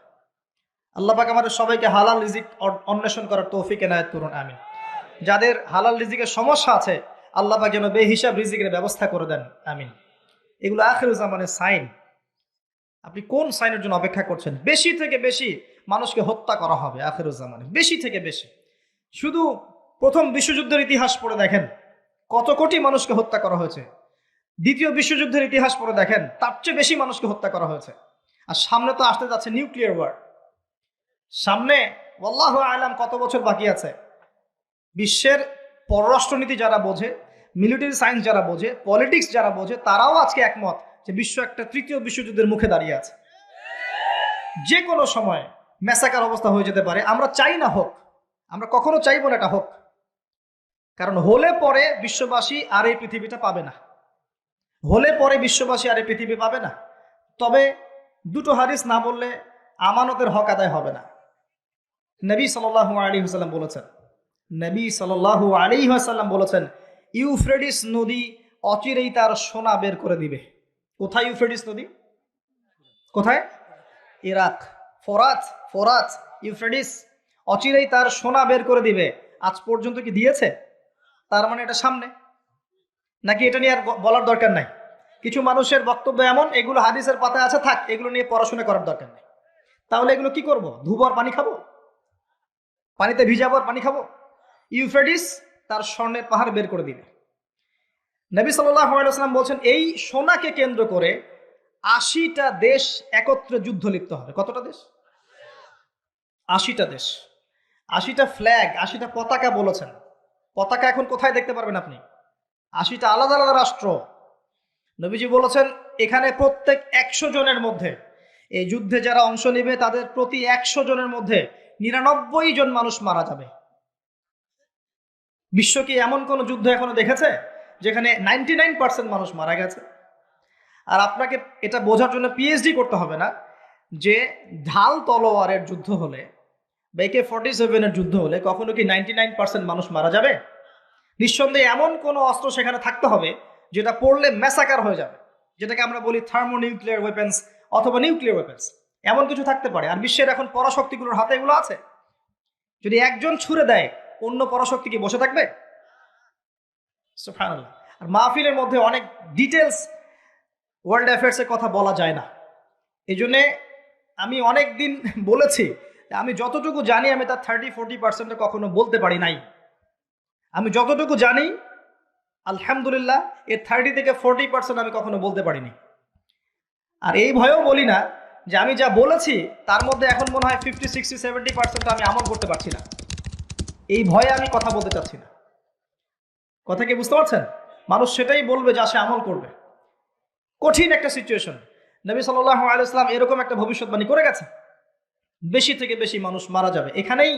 Speaker 1: আল্লাহ পাক আমাদের সবাইকে হালাল রিজিক অন্বেষণ করার তৌফিক এনায়েত করুন, আমিন। যাদের হালাল রিজিকের সমস্যা আছে, আল্লাহ পাক যেন বেহিসাব রিজিকের ব্যবস্থা করে দেন, আমিন। এগুলো আখির জামানের সাইন। আপনি কোন সাইনের জন্য অপেক্ষা করছেন? বেশি থেকে বেশি মানুষকে হত্যা করা হবে আখির জামানে, বেশি থেকে বেশি। শুধু প্রথম বিশ্বযুদ্ধের ইতিহাস পড়ে দেখেন কত কোটি মানুষকে হত্যা করা হয়েছে। দ্বিতীয় বিশ্বযুদ্ধের ইতিহাস পড়ে দেখেন তার চেয়ে বেশি মানুষকে হত্যা করা হয়েছে। আর সামনে তো আসতে যাচ্ছে নিউক্লিয়ার ওয়ার। সামনে আল্লাহু আ'লাম কত বছর বাকি আছে। বিশ্বের পররাষ্ট্রনীতি যারা বোঝে, মিলিটারি সায়েন্স যারা বোঝে, পলিটিক্স যারা বোঝে, তারাও আজকে একমত যে বিশ্ব একটা তৃতীয় বিশ্বযুদ্ধের মুখে দাঁড়িয়ে আছে। যে কোনো সময় ম্যাসাকার অবস্থা হয়ে যেতে পারে। আমরা চাই না হোক, আমরা কখনো চাইবো না এটা হোক, কারণ হলে পরে বিশ্ববাসী আর এই পৃথিবীটা পাবে না। হলে পরে বিশ্ববাসী আর এই পৃথিবী পাবে না। তবে দুটো হাদিস না বললে আমানতের হক আদায় হবে না। নবী সাল্লাল্লাহু আলাইহি ওয়াসাল্লাম বলেছেন, নবী সাল্লাল্লাহু আলাইহি ওয়াসাল্লাম বলেছেন, ইউফ্রেটিস নদী অচিরেই তার সোনা বের করে দিবে। কোথায় ইউফ্রেটিস নদী? কোথায়? ইরাক। ফোরাত, ফোরাত, ইউফ্রেটিস অচিরেই তার সোনা বের করে দিবে। আজ পর্যন্ত কি দিয়েছে? তার মানে এটা সামনে, নাকি এটা নিয়ে আর বলার দরকার নাই? কিছু মানুষের বক্তব্য এমন, এগুলো হাদিসের পাতায় আছে, থাক, এগুলো নিয়ে পড়াশোনা করার দরকার নেই। তাহলে এগুলো কি করব? ধুবো আর পানি খাবো? পানিতে ভিজাবো আর পানি খাবো? ইউফ্রেটিস তার স্বর্ণের পাহাড় বের করে দিবে। নবী সাল্লাল্লাহু আলাইহি ওয়াসাল্লাম বলছেন, এই সোনাকে কেন্দ্র করে ৮০টা দেশ একত্রে যুদ্ধ লিপ্ত হবে। কতটা দেশ? ৮০টা দেশ, ৮০টা ফ্ল্যাগ, ৮০টা পতাকা বলেছেন। পতাকা এখন কোথায় দেখতে পারবেন আপনি? ৮০টা আলাদা আলাদা রাষ্ট্র। নবীজি বলেছেন, এখানে প্রত্যেক ১০০ জনের মধ্যে, এই যুদ্ধে যারা অংশ নেবে তাদের প্রতি ১০০ জনের মধ্যে ৯৯ জন মানুষ মারা যাবে। বিশ্ব কি এমন কোন যুদ্ধ এখনো দেখেছে যেখানে 99% মানুষ মারা গেছে? আর আপনাকে এটা বোঝার জন্য পিএইচডি করতে হবে না যে ঢাল তলোয়ারের যুদ্ধ হলে বা AK-47 এর যুদ্ধ হলে কখনো কি 99% মানুষ মারা যাবে? নিঃসন্দেহে এমন কোন অস্ত্র সেখানে থাকতে হবে যেটা পড়লে ম্যাসাকার হয়ে যাবে, যেটাকে আমরা বলি থার্মোনিউক্লিয়ার ওয়েপন্স অথবা নিউক্লিয়ার ওয়েপন্স। এমন কিছু থাকতে পারে। আর বিশ্বের এখন পরাশক্তিগুলোর হাতে এগুলো আছে। যদি একজন ছুড়ে দেয়, অন্য পরাশক্তি কি বসে থাকবে? সুবহানাল্লাহ। আর মাহফিলের মধ্যে অনেক ডিটেলস ওয়ার্ল্ড অ্যাফেয়ার্সের কথা বলা যায় না। এই জন্যে আমি অনেক দিন বলেছি, আমি যতটুকু জানি আমি তার 30-40% কখনো বলতে পারি নাই। আমি যতটুকু জানি আলহামদুলিল্লাহ এর 30 থেকে 40% আমি কখনো বলতে পারিনি। আর এই ভয়েও বলি না যে আমি যা বলেছি তার মধ্যে এখন মনে হয় 50-60-70% আমি আমল করতে পারছি না। এই ভয়ে আমি কথা বলতে চাচ্ছি না। কথা কি বুঝতে পারছেন? মানুষ সেটাই বলবে যা সে আমল করবে। কঠিন একটা সিচুয়েশন। নবী সাল্লাল্লাহু আলাইহি ওয়াসাল্লাম এরকম একটা ভবিষ্যৎবাণী করে গেছে, বেশি থেকে বেশি মানুষ মারা যাবে। এখানেই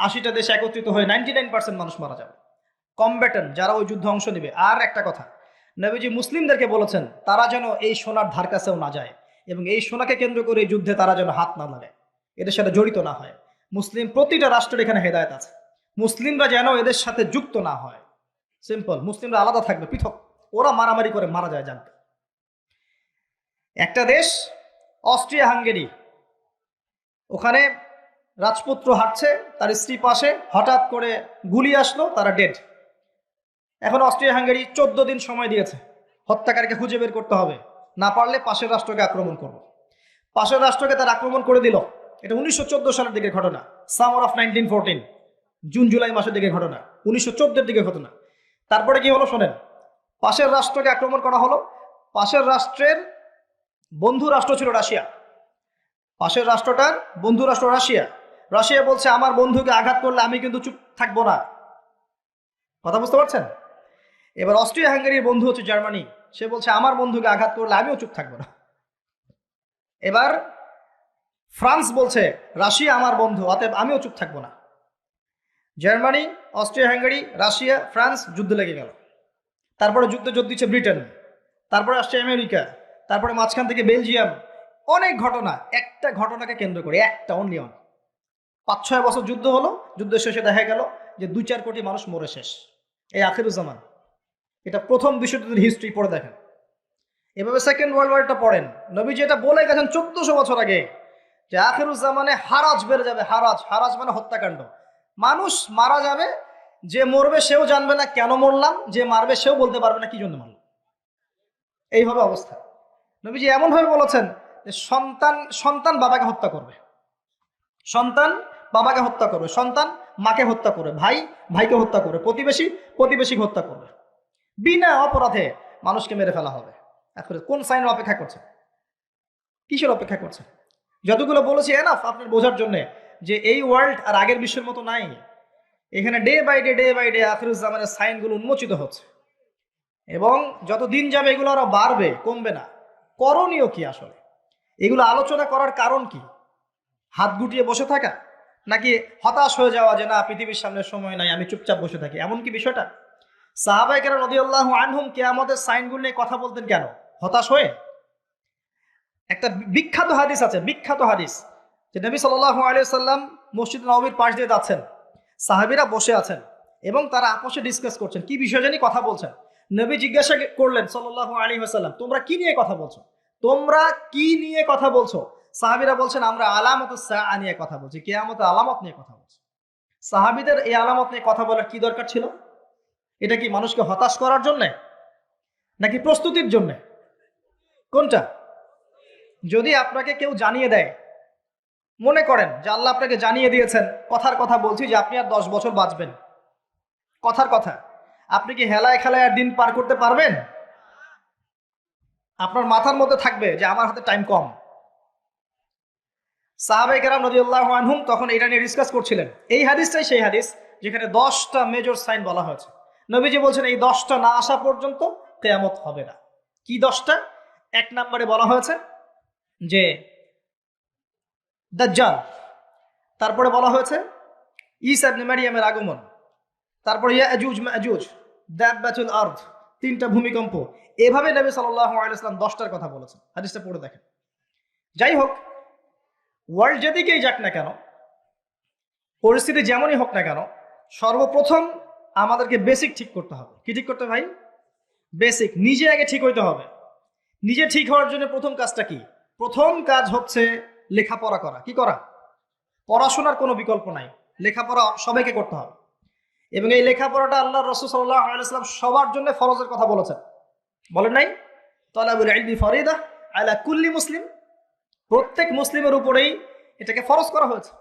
Speaker 1: ৮০টা দেশ একত্রিত হয়ে 99% মানুষ মারা যাবে, কমব্যাটেন্ট যারা ওই যুদ্ধে অংশ নেবে। আর একটা কথা, নবীজি মুসলিমদেরকে বলেছেন তারা যেন এই সোনার ধার কাছেও না যায় এবং এই সোনাকে কেন্দ্র করে এই যুদ্ধে তারা যেন হাত না লাগায়, এদের সাথে জড়িত না হয়। মুসলিম প্রতিটা রাষ্ট্রের এখানে হেদায়েত আছে। মুসলিমরা যেন এদের সাথে যুক্ত না হয়। সিম্পল, মুসলিমরা আলাদা থাকবে, পৃথক। ওরা মারামারি করে মারা যায় জানতে। একটা দেশ অস্ট্রিয়া হাঙ্গেরি, ওখানে রাজপুত্র হাঁটছে, তার স্ত্রী পাশে, হঠাৎ করে গুলি আসলো, তারা ডেড। এখন অস্ট্রিয়া হাঙ্গেরি 14 দিন সময় দিয়েছে, হত্যাকারীকে খুঁজে বের করতে হবে, না পারলে পাশের রাষ্ট্রকে আক্রমণ করব। পাশের রাষ্ট্রকে তার আক্রমণ করে দিল। এটা 1914 সালের দিকে ঘটনা, সামার অফ 1914, জুন জুলাই মাসের দিকে ঘটনা, 1914 দিকে ঘটনা। তারপরে কি হলো শোনেন, পাশের রাষ্ট্রকে আক্রমণ করা হলো। পাশের রাষ্ট্রের বন্ধু রাষ্ট্র ছিল রাশিয়া। পাশের রাষ্ট্রটার বন্ধু রাষ্ট্র রাশিয়া। রাশিয়া বলছে আমার বন্ধুকে আঘাত করলে আমি কিন্তু চুপ থাকবো না। কথা বুঝতে পারছেন? এবার অস্ট্রিয়া হাঙ্গেরির বন্ধু হচ্ছে জার্মানি, সে বলছে আমার বন্ধুকে আঘাত করলে আমিও চুপ থাকবো না। এবার ফ্রান্স বলছে রাশিয়া আমার বন্ধু, অতএব আমিও চুপ থাকবো না। Germany, Austria Hungary, Russia, France যুদ্ধ লেগে গেল। তারপরে যুদ্ধ যোগ দিচ্ছে ব্রিটেন, তারপরে আসছে আমেরিকা, তারপরে মাঝখান থেকে বেলজিয়াম। অনেক ঘটনা, একটা ঘটনাকে কেন্দ্র করে, একটা অনলি অন। 5-6 বছর যুদ্ধ হলো, যুদ্ধ শেষে দেখা গেল যে 2-4 কোটি মানুষ মরে শেষ। এই আখিরুজ্জামান, এটা প্রথম বিশ্বযুদ্ধের হিস্ট্রি পড়ে দেখেন। এভাবে সেকেন্ড ওয়ার্ল্ড ওয়ারটা পড়েন। নবীজি এটা বলে গেছেন 1400 বছর আগে যে আখিরুজ্জামানে হারাজ বেড়ে যাবে। হারাজ, হারাজ মানে হত্যাকাণ্ড। মানুষ মারা যাবে, যে মরবে সেও জানবে না কেন মরলাম, যে মারবে সেও বলতে পারবে না কি জন্য মারলাম। এইভাবে অবস্থা। নবীজি এমনভাবে বলেছেন যে সন্তান সন্তান বাবাকে হত্যা করবে, সন্তান বাবাকে হত্যা করবে, সন্তান মাকে হত্যা করবে, ভাই ভাইকে হত্যা করবে, প্রতিবেশী প্রতিবেশীকে হত্যা করবে। বিনা অপরাধে মানুষকে মেরে ফেলা হবে। এখন কোন সাইনের অপেক্ষা করছে? কিসের অপেক্ষা করছে? যতগুলো বলেছি এনাফ আপনার বোঝার জন্য যে এই ওয়ার্ল্ড আর আগের বিশ্বের মতো নাই। এখানে ডে বাই ডে আখিরুজ্জামানের সাইনগুলো উন্মোচিত হচ্ছে, এবং যত দিন যাবে এগুলো আরো বাড়বে, কমবে না। করণীয় কি আসলে? এগুলো আলোচনা করার কারণ কি? হাত গুটিয়ে বসে থাকা, নাকি হতাশ হয়ে যাওয়া যে না পৃথিবীর সামনে সময় নাই, আমি চুপচাপ বসে থাকি, এমন কি বিষয়টা? সাহাবায়ে কেরাম রাদিয়াল্লাহু আনহুম কিয়ামতের সাইনগুলো নিয়ে কথা বলতেন কেন? হতাশ হয়ে? একটা বিখ্যাত হাদিস আছে, বিখ্যাত হাদিস, যে নবী সাল্লাল্লাহু আলাইহি ওয়াসাল্লাম মসজিদ নববীর পাশ দিয়ে যাচ্ছেন, সাহাবীরা বসে আছেন এবং তারা আপসে ডিসকাস করছেন, কি বিষয় জানি কথা বলছেন। নবী জিজ্ঞাসা করলেন সাল্লাল্লাহু আলাইহি ওয়াসাল্লাম, তোমরা কি নিয়ে কথা বলছো? তোমরা কি নিয়ে কথা বলছো? সাহাবীরা বলছেন আমরা আলামাতুস সাআ নিয়ে কথা বলছি, কিয়ামতের আলামত নিয়ে কথা বলছি। সাহাবীদের এই আলামত নিয়ে কথা বলার কি দরকার ছিল? এটা কি মানুষকে হতাশ করার জন্য নাকি প্রস্তুতির জন্য? কোনটা? যদি আপনাকে কেউ জানিয়ে দেয়, মনে করেন যে আল্লাহ আপনাকে জানিয়ে দিয়েছেন, কথার কথা বলছি যে আপনি আর 10 বছর বাঁচবেন, কথার কথা, আপনি কি হেলায় খেলায় আর দিন পার করতে পারবেন? আপনার মাথার মধ্যে থাকবে যে আমার হাতে টাইম কম। সাহাবায়ে কেরাম রাদিয়াল্লাহু আনহুম তখন এটা নিয়ে ডিসকাস করছিলেন। এই হাদিসটাই সেই হাদিস যেখানে 10টা মেজর সাইন বলা হয়েছে। নবীজি বলছেন এই 10টা না আসা পর্যন্ত কিয়ামত হবে না। কি 10টা? 1 নম্বরে বলা হয়েছে যে দাজ্জাল, তারপরে বলা হয়েছে ঈসা ইবনে মারইয়ামের আগমন, তারপরে ইয়াজুজ মাজুজ, দাব্বাতুল আরদ, 3টা ভূমিকম্প। এভাবে নবী সাল্লাল্লাহু আলাইহি ওয়াসাল্লাম 10টার কথা বলেছেন। হাদিসটা পড়ে দেখেন। যাই হোক, ওয়ার্ল্ড যেদিকেই যাক না কেন, পরিস্থিতি যেমনই হোক না কেন, সর্বপ্রথম আমাদেরকে বেসিক ঠিক করতে হবে। কি ঠিক করতে ভাই? বেসিক। নিজে আগে ঠিক হইতে হবে। নিজে ঠিক হওয়ার জন্য প্রথম কাজটা কি? প্রথম কাজ হচ্ছে লেখাপড়া করা। কি করা? পড়াশোনার কোনো বিকল্প নাই, লেখাপড়া সবাইকে করতে হবে। এবং এই লেখাপড়াটা আল্লাহ রাসূল সাল্লাল্লাহু আলাইহি ওয়াসাল্লাম সবার জন্য ফরজের কথা বলেছেন, বলেন নাই? তালাবুল ইলমি ফরিদা আলা কুল্লি মুসলিম। প্রত্যেক মুসলিমের উপরেই এটাকে ফরজ করা হয়েছে।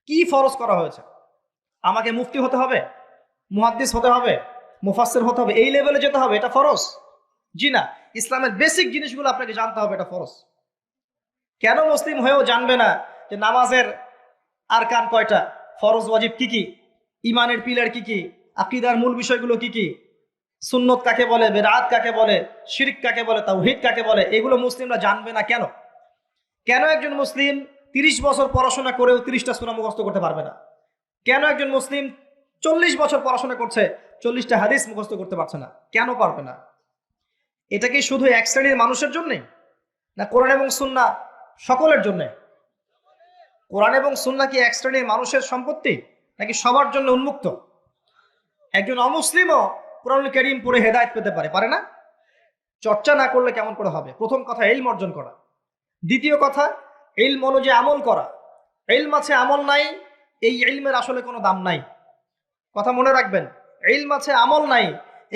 Speaker 1: কি ফরজ করা হয়েছে? আমাকে মুফতি হতে হবে, মুহাদ্দিস হতে হবে, মুফাসসির হতে হবে, এই লেভেলে যেতে হবে, এটা ফরজ? জি না। ইসলামের বেসিক জিনিসগুলো আপনাকে জানতে হবে, এটা ফরজ। কেন মুসলিম হয়েও জানবে না যে নামাজের আরকান কয়টা, ফরজ ওয়াজিব কি কি, ইমানের পিলার কি কি, আকীদার মূল বিষয়গুলো কি কি, সুন্নত কাকে বলে, বেদাত কাকে বলে, শিরক কাকে বলে, তাওহীদ কাকে বলে, এগুলো মুসলিমরা জানবে না কেন? কেন একজন মুসলিম 30 বছর পড়াশোনা করেও 30টা সূরা মুখস্থ করতে পারবে না? কেন একজন মুসলিম 40 বছর পড়াশোনা করছে 40টা হাদিস মুখস্থ করতে পারছে না? কেন পারবে না? এটা কি শুধু এক শ্রেণীর মানুষের জন্যে, না কোরআন এবং সুন্নাহ সকলের জন্য? কোরআন এবং সুন্নাহ কি এক শ্রেণীর মানুষের সম্পত্তি, নাকি সবার জন্য উন্মুক্ত? একজন অমুসলিমও কোরআনুল কারীম পড়ে হেদায়েত পেতে পারে, পারে না? চর্চা না করলে কেমন করে হবে? প্রথম কথা ইলম অর্জন করা। দ্বিতীয় কথা ইলম অনুযায়ী আমল করা। ইলম আছে আমল নাই, এই ইলমের আসলে কোনো দাম নাই। কথা মনে রাখবেন, ইলম আছে আমল নাই,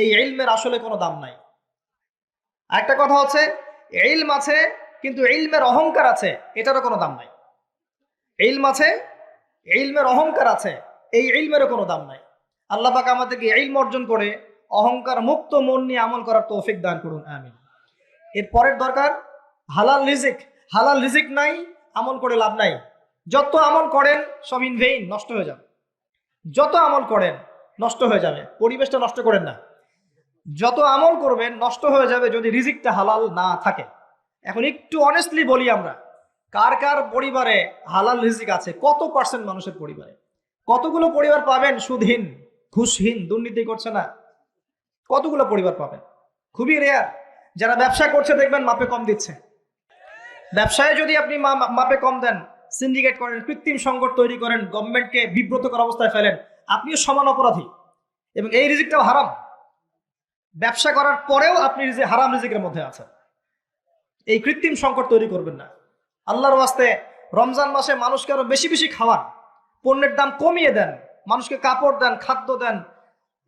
Speaker 1: এই ইলমের আসলে কোনো দাম নাই। আরেকটা কথা হচ্ছে ইলম আছে কিন্তু ইলমের অহংকার আছে, এটারও কোনো দাম নাই। ইলম আছে, ইলমের অহংকার আছে, এই ইলমেরও কোনো দাম নাই। আল্লাহ পাক আমাদেরকে ইলম অর্জন করে অহংকার মুক্ত মন নিয়ে আমল করার তৌফিক দান করুন, আমিন। এর পরের দরকার হালাল রিজিক। হালাল রিজিক নাই, আমল করে লাভ নাই। যত আমল করেন সব ইন ভেইন, নষ্ট হয়ে যাবে। যত আমল করেন নষ্ট হয়ে যাবে, পরিবেশটা নষ্ট করেন না। যত আমল করবেন নষ্ট হয়ে যাবে যদি রিজিকটা হালাল না থাকে। এখন একটু অনেস্টলি বলি, আমরা কার কার পরিবারে হালাল রিজিক আছে? কত পার্সেন্ট মানুষের পরিবারে? কতগুলো পরিবার পাবেন সুদহীন, ঘুষহীন, দুর্নীতি করছে না? কতগুলো পরিবার পাবেন? খুবই রেয়ার। যারা ব্যবসা করছে দেখবেন মাপে কম দিচ্ছে। ব্যবসায় যদি আপনি মাপে কম দেন, সিন্ডিকেট করেন, কৃত্রিম সংকট তৈরি করেন, গভর্নমেন্টকে বিব্রতকর অবস্থায় ফেলেন, আপনিও সমান অপরাধী। এবং এই রিজিকটাও হারাম। ব্যবসা করার পরেও আপনি হারাম রিজিকের মধ্যে আছেন। এই কৃত্রিম সংকট তৈরি করবেন না। আল্লাহর ওয়াস্তে রমজান মাসে মানুষকে আরো বেশি বেশি খাওয়ান, পণ্যের দাম কমিয়ে দেন, মানুষকে কাপড় দেন, খাদ্য দেন,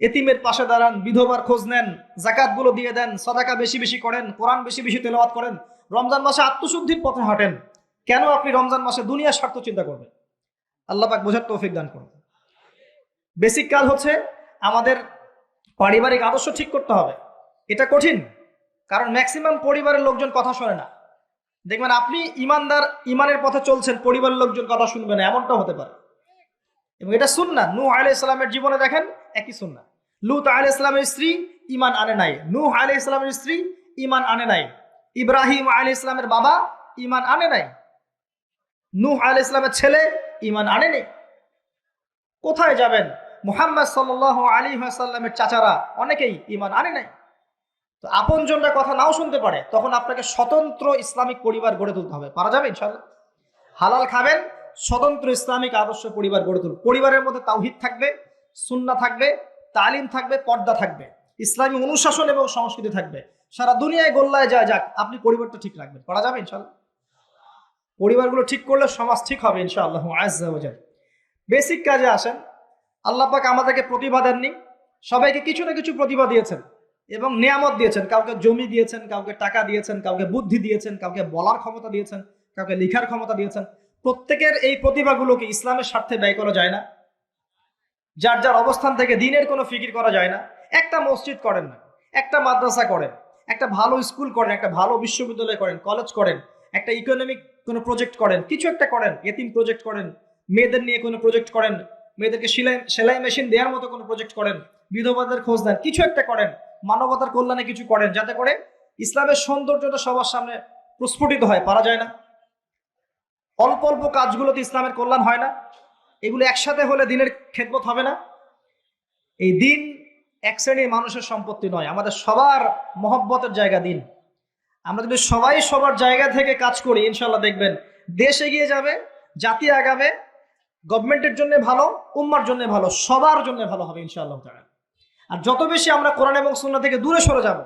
Speaker 1: এতিমের পাশে দাঁড়ান, বিধবার খোঁজ নেন, জাকাতগুলো দিয়ে দেন, সাদাকা বেশি বেশি করেন, কোরআন বেশি বেশি তেলাওয়াত করেন। রমজান মাসে আত্মশুদ্ধির পথে হাঁটেন। কেন আপনি রমজান মাসে দুনিয়ার স্বার্থ চিন্তা করবেন? আল্লাহ পাক বোঝার তৌফিক দান করুন। বেসিক কাজ হচ্ছে আমাদের পারিবারিক আদর্শ ঠিক করতে হবে। এটা কঠিন, কারণ ম্যাক্সিমাম পরিবারের লোকজন কথা শোনে না। দেখবেন আপনি ইমানদার, ইমানের পথে চলছেন, পরিবারের লোকজন কথা শুনবে না, এমনটা হতে পারে। এবং এটা সুন্নাহ। নূহ আলাইহিস সালামের জীবনে দেখেন একই সুন্নাহ। লূত আলাইহিস সালামের স্ত্রী ঈমান আনে নাই, নূহ আলাইহিস সালামের স্ত্রী ঈমান আনে নাই, ইব্রাহিম আলাইহিস সালামের বাবা ঈমান আনে নাই, নূহ আলাইহিস সালামের ছেলে ঈমান আনে নাই। কোথায় যাবেন? মুহাম্মদ সাল্লাল্লাহু আলাইহি ওয়াসাল্লামের চাচারা অনেকেই ঈমান আনে নাই। তো আপনজনরা কথা নাও শুনতে পারে, তখন আপনাকে স্বতন্ত্র ইসলামিক পরিবার গড়ে তুলতে হবে। পারা যাবে ইনশাআল্লাহ? হালাল খাবেন, স্বতন্ত্র ইসলামিক আদর্শ পরিবার গড়ে তুলুন। পরিবারের মধ্যে তাওহীদ থাকবে, সুন্নাহ থাকবে, তালিম থাকবে, পর্দা থাকবে, ইসলামী অনুশাসন এবং সংস্কৃতি থাকবে। সারা দুনিয়ায় গোল্লায় যায় যাক, আপনি পরিবারটা ঠিক রাখবেন। পারা যাবে ইনশাআল্লাহ? পরিবারগুলো ঠিক করলে সমাজ ঠিক হবে ইনশাআল্লাহ আজ্জা ওয়া জাল। বেসিক কাজে আসেন। আল্লাহ পাক আমাদেরকে প্রতিভা দেননি, সবাইকে কিছু না কিছু প্রতিভা দিয়েছেন এবং নিয়ামত দিয়েছেন। কাউকে জমি দিয়েছেন, কাউকে টাকা দিয়েছেন, কাউকে বুদ্ধি দিয়েছেন, কাউকে বলার ক্ষমতা দিয়েছেন, কাউকে লিখার ক্ষমতা দিয়েছেন। প্রত্যেকের এই প্রতিভাগুলোকে ইসলামের স্বার্থে ব্যয় করা যায় না? যার যার অবস্থান থেকে দিনের কোনো ফিকির করা যায় না? একটা মসজিদ করেন না, একটা মাদ্রাসা করেন, একটা ভালো স্কুল করেন, একটা ভালো বিশ্ববিদ্যালয় করেন, কলেজ করেন, একটা ইকোনমিক কোনো প্রজেক্ট করেন, কিছু একটা করেন, এতিম প্রজেক্ট করেন, মেয়েদের নিয়ে কোনো প্রজেক্ট করেন, মেয়েদেরকে সেলাই মেশিন দেওয়ার মতো কোনো প্রজেক্ট করেন, বিধবাদের খোঁজ দেন, কিছু একটা করেন, মানবতার কল্যাণে কিছু করেন, যাতে করে ইসলামের সৌন্দর্যটা সবার সামনে প্রস্ফুটিত হয়। পারা যায় না? অল্প অল্প কাজগুলোতে ইসলামের কল্যাণ হয় না? এগুলো একসাথে হলে দিনের খেদমত হবে না? এই দিন এক শ্রেণীর মানুষের সম্পত্তি নয়, আমাদের সবার মহব্বতের জায়গা দিন। আমরা যদি সবাই সবার জায়গা থেকে কাজ করি, ইনশাল্লাহ দেখবেন দেশ এগিয়ে যাবে, জাতি আগাবে, গভর্নমেন্টের জন্য ভালো, উম্মার জন্য ভালো, সবার জন্য ভালো হবে ইনশাআল্লাহ তাআলা। আর যত বেশি আমরা কোরআন এবং সুন্নাহ থেকে দূরে সরে যাব,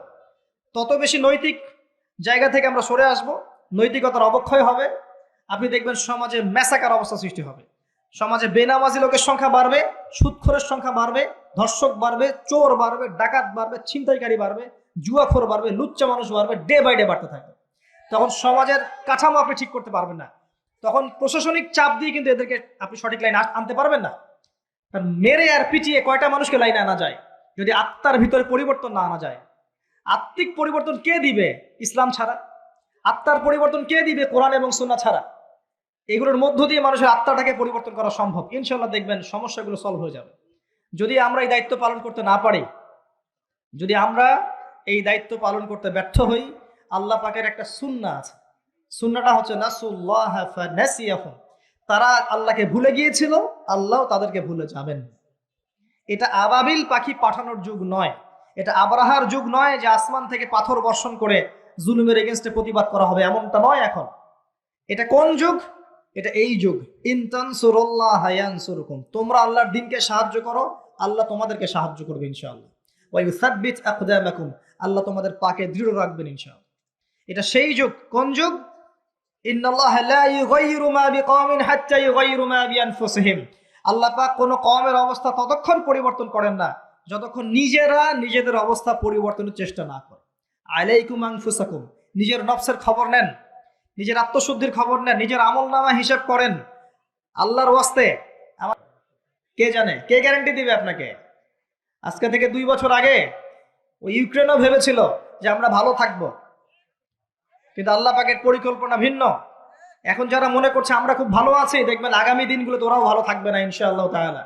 Speaker 1: তত বেশি নৈতিক জায়গা থেকে আমরা সরে আসব, নৈতিকতার অবক্ষয় হবে। আপনি দেখবেন সমাজে ম্যাসাকার অবস্থা সৃষ্টি হবে, সমাজে বেনামাজি লোকের সংখ্যা বাড়বে, সুদখোরের সংখ্যা বাড়বে, ধর্ষক বাড়বে, চোর বাড়বে, ডাকাত বাড়বে, ছিনতাইকারী বাড়বে, জুয়াখোর বাড়বে, লুচ্চা মানুষ বাড়বে, ডে বাই ডে বাড়তে থাকবে। তখন সমাজের কাঠামো আপনি ঠিক করতে পারবেন না। তখন প্রশাসনিক চাপ দিয়ে কিন্তু এদেরকে আপনি সঠিক লাইনে আনতে পারবেন না। মেরে আর পিটিয়ে কয়টা মানুষকে লাইনে আনা যায় যদি আত্মার ভিতরে পরিবর্তন না আনা যায়? আত্মিক পরিবর্তন কে দিবে ইসলাম ছাড়া? আত্মার পরিবর্তন কে দিবে কোরআন এবং সুন্নাহ ছাড়া? এগুলোর মধ্য দিয়ে মানুষের আত্মাটাকে পরিবর্তন করা সম্ভব। ইনশাল্লাহ দেখবেন সমস্যাগুলো সলভ হয়ে যাবে। যদি আমরা এই দায়িত্ব পালন করতে না পারি, যদি আমরা এই দায়িত্ব পালন করতে ব্যর্থ হই, আল্লাহ পাকের একটা সুন্নাহ আছে, সুন্নাহটা হচ্ছে নাসুল্লাহ ফানাসিয়াহুম। তারা আল্লাহকে ভুলে গিয়েছিল, আল্লাহ তাদেরকে ভুলে যাবেন। এটা আবাবিল পাখি পাঠানোর যুগ নয়, এটা আবরাহার যুগ নয় যে আসমান থেকে পাথর বর্ষণ করে জুলুমের এগেইনস্টে প্রতিবাদ করা হবে, এমনটা নয়। এখন এটা কোন যুগ? এটা এই যুগ। ইন তানসুরুল্লাহ ইয়ানসুরকুম, তোমরা আল্লাহর দ্বীনকে সাহায্য করো, আল্লাহ তোমাদেরকে সাহায্য করবে ইনশাআল্লাহ। ওয়া ইউসাব্বিত আকদামাকুম, আল্লাহ তোমাদের পাকে দৃঢ় রাখবেন ইনশাআল্লাহ। এটা সেই যুগ। কোন যুগ? ইন্নাল্লাহা লা ইউগাইয়িরু মা বিকওমিন হাত্তা ইউগাইয়িরু মা বিআনফুসিহিম। আল্লাহ পাক কোন কওমের অবস্থা ততক্ষণ পরিবর্তন করেন না যতক্ষণ নিজেরা নিজেদের অবস্থা পরিবর্তনের চেষ্টা না করে। আলাইকুম আনফুসাকুম, নিজের নফসের খবর নেন, নিজের আত্মশুদ্ধির খবর নেন, নিজের আমলনামা হিসাব করেন। আল্লাহর ওয়াস্তে আমার কে জানে, কে গ্যারান্টি দিবে আপনাকে? আজকে থেকে 2 বছর আগে ওই ইউক্রেনও ভেবেছিল যে আমরা ভালো থাকবো, কিন্তু আল্লাহ পাকের পরিকল্পনা ভিন্ন। এখন যারা মনে করছে আমরা খুব ভালো আছি, দেখবেন আগামী দিনগুলোতে ওরাও ভালো থাকবে না ইনশাআল্লাহ তাআলা।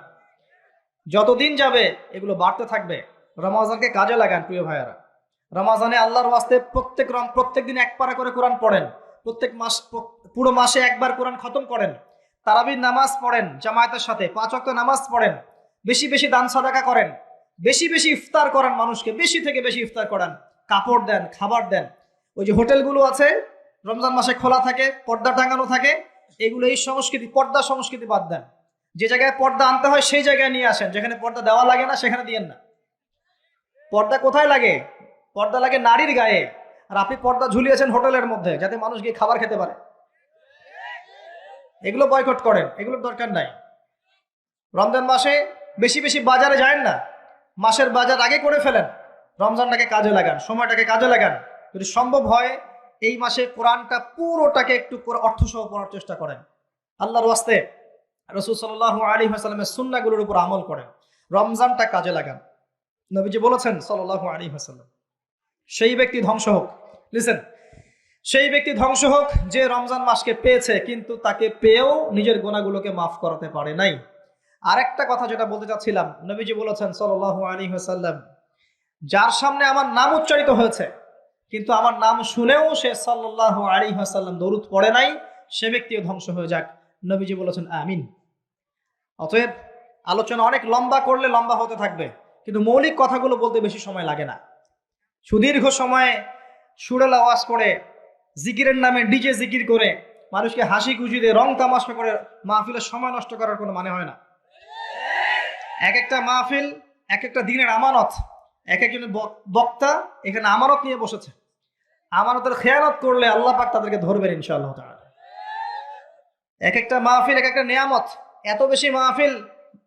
Speaker 1: যতদিন যাবে এগুলো বাড়তে থাকবে। রমজানকে কাজে লাগান প্রিয় ভাইয়েরা। রমজানে আল্লাহর ওয়াস্তে প্রত্যেক দিন এক পারা করে কোরআন পড়েন, প্রত্যেক মাস পুরো মাসে একবার কোরআন খতম করেন, তারাবির নামাজ পড়েন জামায়াতের সাথে, 5 ওয়াক্ত নামাজ পড়েন, বেশি বেশি দান সাদাকা করেন, বেশি বেশি ইফতার করান, মানুষকে বেশি থেকে বেশি ইফতার করান, কাপড় দেন, খাবার দেন। ওই যে হোটেলগুলো আছে রমজান মাসে খোলা থাকে, পর্দা টাঙানো থাকে, এগুলো এই সংস্কৃতি, পর্দা সংস্কৃতি বাদ দেন। যে জায়গায় পর্দা আনতে হয় সেই জায়গায় নিয়ে আসেন, যেখানে পর্দা দেওয়া লাগে না সেখানে দিয়েন না। পর্দা কোথায় লাগে? পর্দা লাগে নারীর গায়ে, আর আপনি পর্দা ঝুলিয়েছেন হোটেলের মধ্যে যাতে মানুষ গিয়ে খাবার খেতে পারে। এগুলো বয়কট করেন, এগুলোর দরকার নাই। রমজান মাসে বেশি বেশি বাজারে যায় না, মাসের বাজার আগে করে ফেলেন, রমজানটাকে কাজে লাগান, সময়টাকে কাজে লাগান। যদি সম্ভব হয় এই মাসে কোরআনটা পুরোটাকে একটু অর্থসহ পড়ার চেষ্টা করেন। আল্লাহর ওয়াস্তে রাসূল সাল্লাল্লাহু আলাইহি ওয়াসাল্লামের সুন্নাহগুলোর উপর আমল করেন, রমজানটা কাজে লাগান। নবীজি বলেছেন সাল্লাল্লাহু আলাইহি ওয়াসাল্লাম, সেই ব্যক্তি ধ্বংস হোক, লিসেন, সেই ব্যক্তি ধ্বংস হোক যে রমজান মাসকে পেয়েছে কিন্তু তাকে পেয়েও নিজের গুনাহগুলোকে মাফ করাতে পারে নাই। আরেকটা কথা যেটা বলতে চাচ্ছিলাম, নবীজি বলেছেন সাল্লাল্লাহু আলাইহি ওয়াসাল্লাম, যার সামনে আমার নাম উচ্চারিত হয়েছে কিন্তু আমার নাম শুনেও সে সাল্লাল্লাহু আলাইহি ওয়াসাল্লাম দরুদ পড়ে নাই, সে ব্যক্তিও ধ্বংস হয়ে যাক। নবীজি বলেছেন আমিন। অতএব আলোচনা অনেক লম্বা করলে লম্বা হতে থাকবে, কিন্তু মৌলিক কথাগুলো বলতে বেশি সময় লাগে না। সুদীর্ঘ সময়ে সুরেল আওয়াজ করে, জিকিরের নামে ডিজে জিকির করে, মানুষকে হাসি খুশি দিয়ে রং তামাশা করে মাহফিলের সময় নষ্ট করার কোনো মানে হয় না। এক একটা মাহফিল এক একটা দিনের আমানত, এক একজন বক্তা এখানে আমানত নিয়ে বসেছে, আমানতের খেয়ানত করলে আল্লাহ পাক তাদেরকে ধরবেন ইনশাআল্লাহ তাআলা। এক একটা মাহফিল এক একটা নিয়ামত। এত বেশি মাহফিল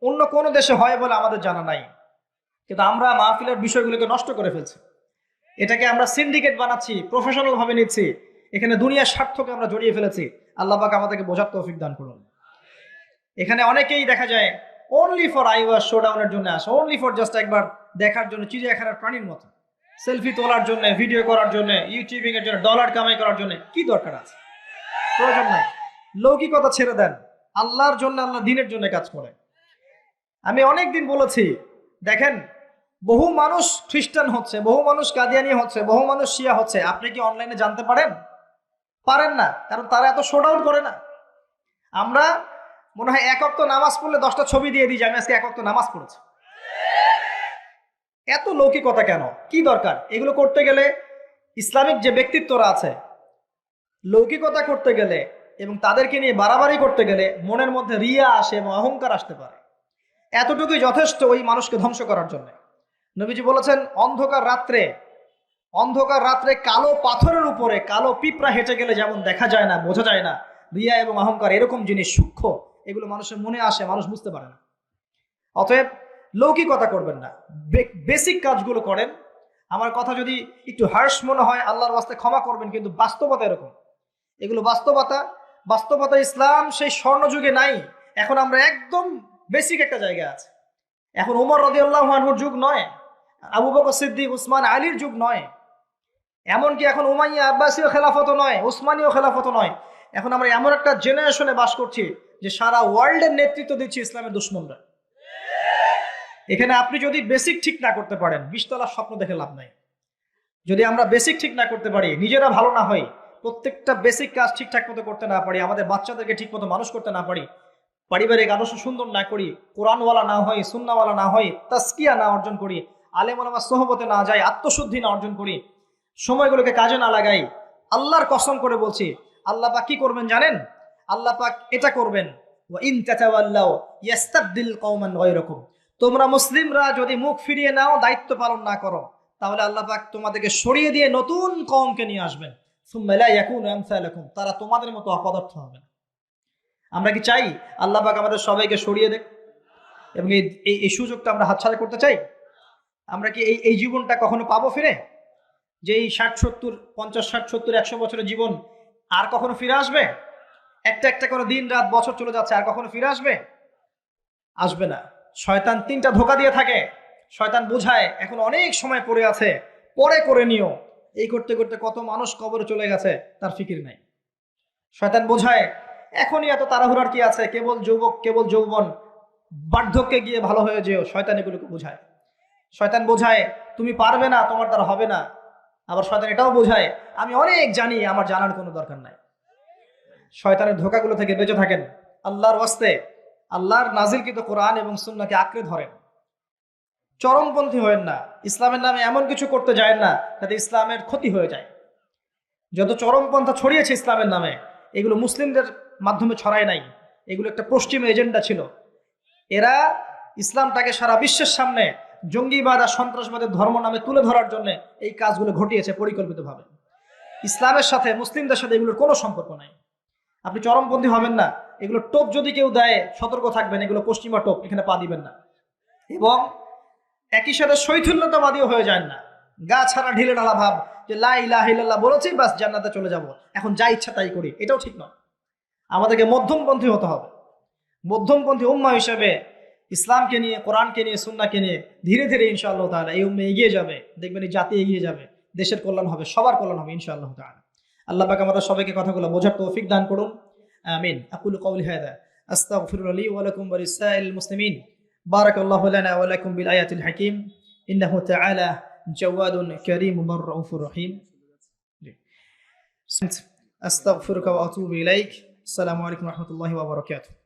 Speaker 1: অন্য কোনো দেশে হয় বলে আমাদের জানা নাই, কিন্তু আমরা মাহফিলের বিষয়গুলোকে নষ্ট করে ফেলছি। এটাকে আমরা সিন্ডিকেট বানাচ্ছি, প্রফেশনাল ভাবে নিচ্ছি, এখানে দুনিয়ার স্বার্থকে আমরা জড়িয়ে ফেলেছি। আল্লাহ পাক আমাদেরকে বোঝার তৌফিক দান করুন। এখানে অনেকেই দেখা যায় অনলি ফর আইওয়াজ শোডাউনের জন্য আসে, অনলি ফর জাস্ট একবার দেখার জন্য, চিড়িয়াখানার প্রাণীর মতো সেলফি তোলার জন্য, ভিডিও করার জন্য, ইউটিউবিং এর জন্য, ডলার কামাই করার জন্য। কি দরকার আছে? প্রয়োজন নাই। লৌকিকতা ছেড়ে দেন, আল্লাহর জন্য, আল্লাহ দিনের জন্য কাজ করে। আমি অনেকদিন বলেছি, দেখেন বহু মানুষ খ্রিস্টান হচ্ছে, বহু মানুষ কাদিয়ানি হচ্ছে, বহু মানুষ শিয়া হচ্ছে। আপনি কি অনলাইনে জানতে পারেন? পারেন না, কারণ তারা এত শোডাউন করে না। আমরা মনে হয় 1 ওয়াক্ত নামাজ পড়লে 10টা ছবি দিয়ে দিই যে আমি আজকে 1 ওয়াক্ত নামাজ পড়েছি। এত লৌকিকতা কেন? কি দরকার? এগুলো করতে গেলে ইসলামিক যে ব্যক্তিত্বরা আছে, লৌকিকতা করতে গেলে এবং তাদেরকে নিয়ে বাড়াবাড়ি করতে গেলে মনের মধ্যে রিয়া আসে এবং অহংকার আসতে পারে। এতটুকুই যথেষ্ট ওই মানুষকে ধ্বংস করার জন্য। নবীজি বলেছেন, অন্ধকার রাত্রে কালো পাথরের উপরে কালো পিঁপড়া হেঁটে গেলে যেমন দেখা যায় না, বোঝা যায় না, রিয়া এবং অহংকার এরকম জিনিস সূক্ষ্ম, এগুলো মানুষের মনে আসে, মানুষ বুঝতে পারে না। অতএব লৌকিকতা করবেন না, বেসিক কাজগুলো করেন। আমার কথা যদি একটু হার্শ মনে হয় আল্লাহর ওয়াস্তে ক্ষমা করবেন, কিন্তু বাস্তবতা এরকম। এগুলো বাস্তবতা ইসলাম সেই স্বর্ণযুগে নাই। এখন আমরা একদম বেসিক একটা জায়গায় আছে। এখন ওমর রাদিয়াল্লাহু আনহুর যুগ নয়, আবু বকর সিদ্দিক, উসমান, আলীর যুগ নয়, এমনকি এখন উমাইয়া আব্বাসীয় খেলাফত নয়, উসমানীয় খেলাফত নয়। এখন আমরা এমন একটা জেনারেশনে বাস করছি যে সারা ওয়ার্ল্ডের নেতৃত্ব দিচ্ছে ইসলামের দুশমনরা। এখানে আপনি যদি বেসিক ঠিক না করতে পারেন, 20 তলার স্বপ্ন দেখে লাভ নাই। যদি আমরা বেসিক ঠিক না করতে পারি, নিজেরা ভালো না হই, প্রত্যেকটা বেসিক কাজ ঠিকঠাক মতো করতে না পারি, আমাদের বাচ্চাদেরকে ঠিক মতো মানুষ করতে না পারি, পারিবারিক আদর্শ সুন্দর না করি, কোরআনওয়ালা না হই, সুন্নাওয়ালা না হই, তাসকিয়া না অর্জন করি, আলেম ওলামার সোহবতে না যাই, আত্মশুদ্ধি না অর্জন করি, সময়গুলোকে কাজে না লাগাই, আল্লাহর কসম করে বলছি, আল্লাহ পাক কি করবেন জানেন? আল্লাহ পাক এটা করবেন, ওয়া ইন তাতাওয়াল্লাউ ইয়াস্তাবদিল কওমান গায়রাকুম। তোমরা মুসলিমরা যদি মুখ ফিরিয়ে নাও, দায়িত্ব পালন না করো, তাহলে আল্লাহ পাক তোমাদেরকে সরিয়ে দিয়ে নতুন কওমকে নিয়ে আসবেন। সুম্মা লা ইয়াকুনু আমসালাকুম, তারা তোমাদের মতো অপদার্থ হবে। আমরা কি চাই আল্লাহ পাক আমাদের সবাইকে সরিয়ে দেখ এবং এই সুযোগটা আমরা হাতছাড়া করতে চাই? আমরা কি এই জীবনটা কখনো পাবো ফিরে? যে এই 60-70, 50, 60, 70, 100 বছরের জীবন আর কখনো ফিরে আসবে? একটা একটা করে দিন রাত বছর চলে যাচ্ছে, আর কখনো ফিরে আসবে? আসবে না। শয়তান 3টা ধোঁকা দিয়ে থাকে। শয়তান বোঝায় এখন অনেক সময় পড়ে আছে, পরে করে নিও। এই করতে করতে কত মানুষ কবরে চলে গেছে তার ফিকির নাই। শয়তান বোঝায় এখনই এত তাড়াহুড়ার কি আছে, কেবল যুবক, কেবল যৌবন, বার্ধক্যে গিয়ে ভালো হয়ে যেও। শয়তান এগুলোকে বোঝায়। শয়তান বোঝায় তুমি পারবে না, তোমার দ্বারা হবে না। আবার শয়তান এটাও বোঝায় আমি অনেক জানি, আমার জানার কোনো দরকার নাই। শয়তানের ধোঁকাগুলো থেকে বেঁচে থাকেন। আল্লাহর ওয়াস্তে আল্লাহর নাজিলকৃত কোরআন এবং সুন্নাহকে আঁকড়ে ধরেন। চরমপন্থী হয়েন না। ইসলামের নামে এমন কিছু করতে যায় না যাতে ইসলামের ক্ষতি হয়ে যায়। যত চরমপন্থা ছড়িয়েছে ইসলামের নামে, এগুলো মুসলিমদের মাধ্যমে ছড়ায় নাই। এগুলো একটা পশ্চিম এজেন্ডা ছিল। এরা ইসলামটাকে সারা বিশ্বের সামনে জঙ্গিবাদ আর সন্ত্রাসবাদের ধর্ম নামে তুলে ধরার জন্য এই কাজগুলো ঘটিয়েছে পরিকল্পিতভাবে। ইসলামের সাথে, মুসলিমদের সাথে এগুলোর কোনো সম্পর্ক নাই। আপনি চরমপন্থী হবেন না। এগুলো টোপ যদি কেউ দেয়, সতর্ক থাকবেন, এগুলো পশ্চিমা টোপ, এখানে পা দিবেন না। এবং একই সাথে শৈথুল্যতাবাদীও হয়ে যায় না। গা ছাড়া ঢিলে ঢালা ভাব যে লা ইলাহা ইল্লাল্লাহ বলেছি, বাস জান্নাতে চলে যাব, এখন যা ইচ্ছা তাই করি, এটাও ঠিক নয়। আমাদেরকে মধ্যমপন্থী হতে হবে। মধ্যমপন্থী উম্মাহ হিসেবে ইসলামকে নিয়ে, কোরআনকে নিয়ে, সুন্নাহকে নিয়ে ধীরে ধীরে ইনশাআল্লাহ তাআলা এই উম্মাহ এগিয়ে যাবে। দেখবেন এই জাতি এগিয়ে যাবে, দেশের কল্যাণ হবে, সবার কল্যাণ হবে ইনশাআল্লাহ তাআলা। আল্লাহ পাক আমাদের সবাইকে কথাগুলো বোঝার তৌফিক দান করুন। আমিন। আকুলু কওলি হাযা আস্তাগফিরুল্লাহ লি ওয়া লাকুম ওয়া লিসাইরিল মুসলিমিন। বারাকাল্লাহু লানা ওয়া লাকুম বিল আয়াতিল হাকীম। ইন্নাহু তাআলা জাওয়াদুন কারীমুন রাউফুর রহিম। আস্তাগফিরুকা ওয়া আতুবু ইলাইক। আসসালামু আলাইকুম ওয়া রাহমাতুল্লাহি ওয়া বারাকাতুহু।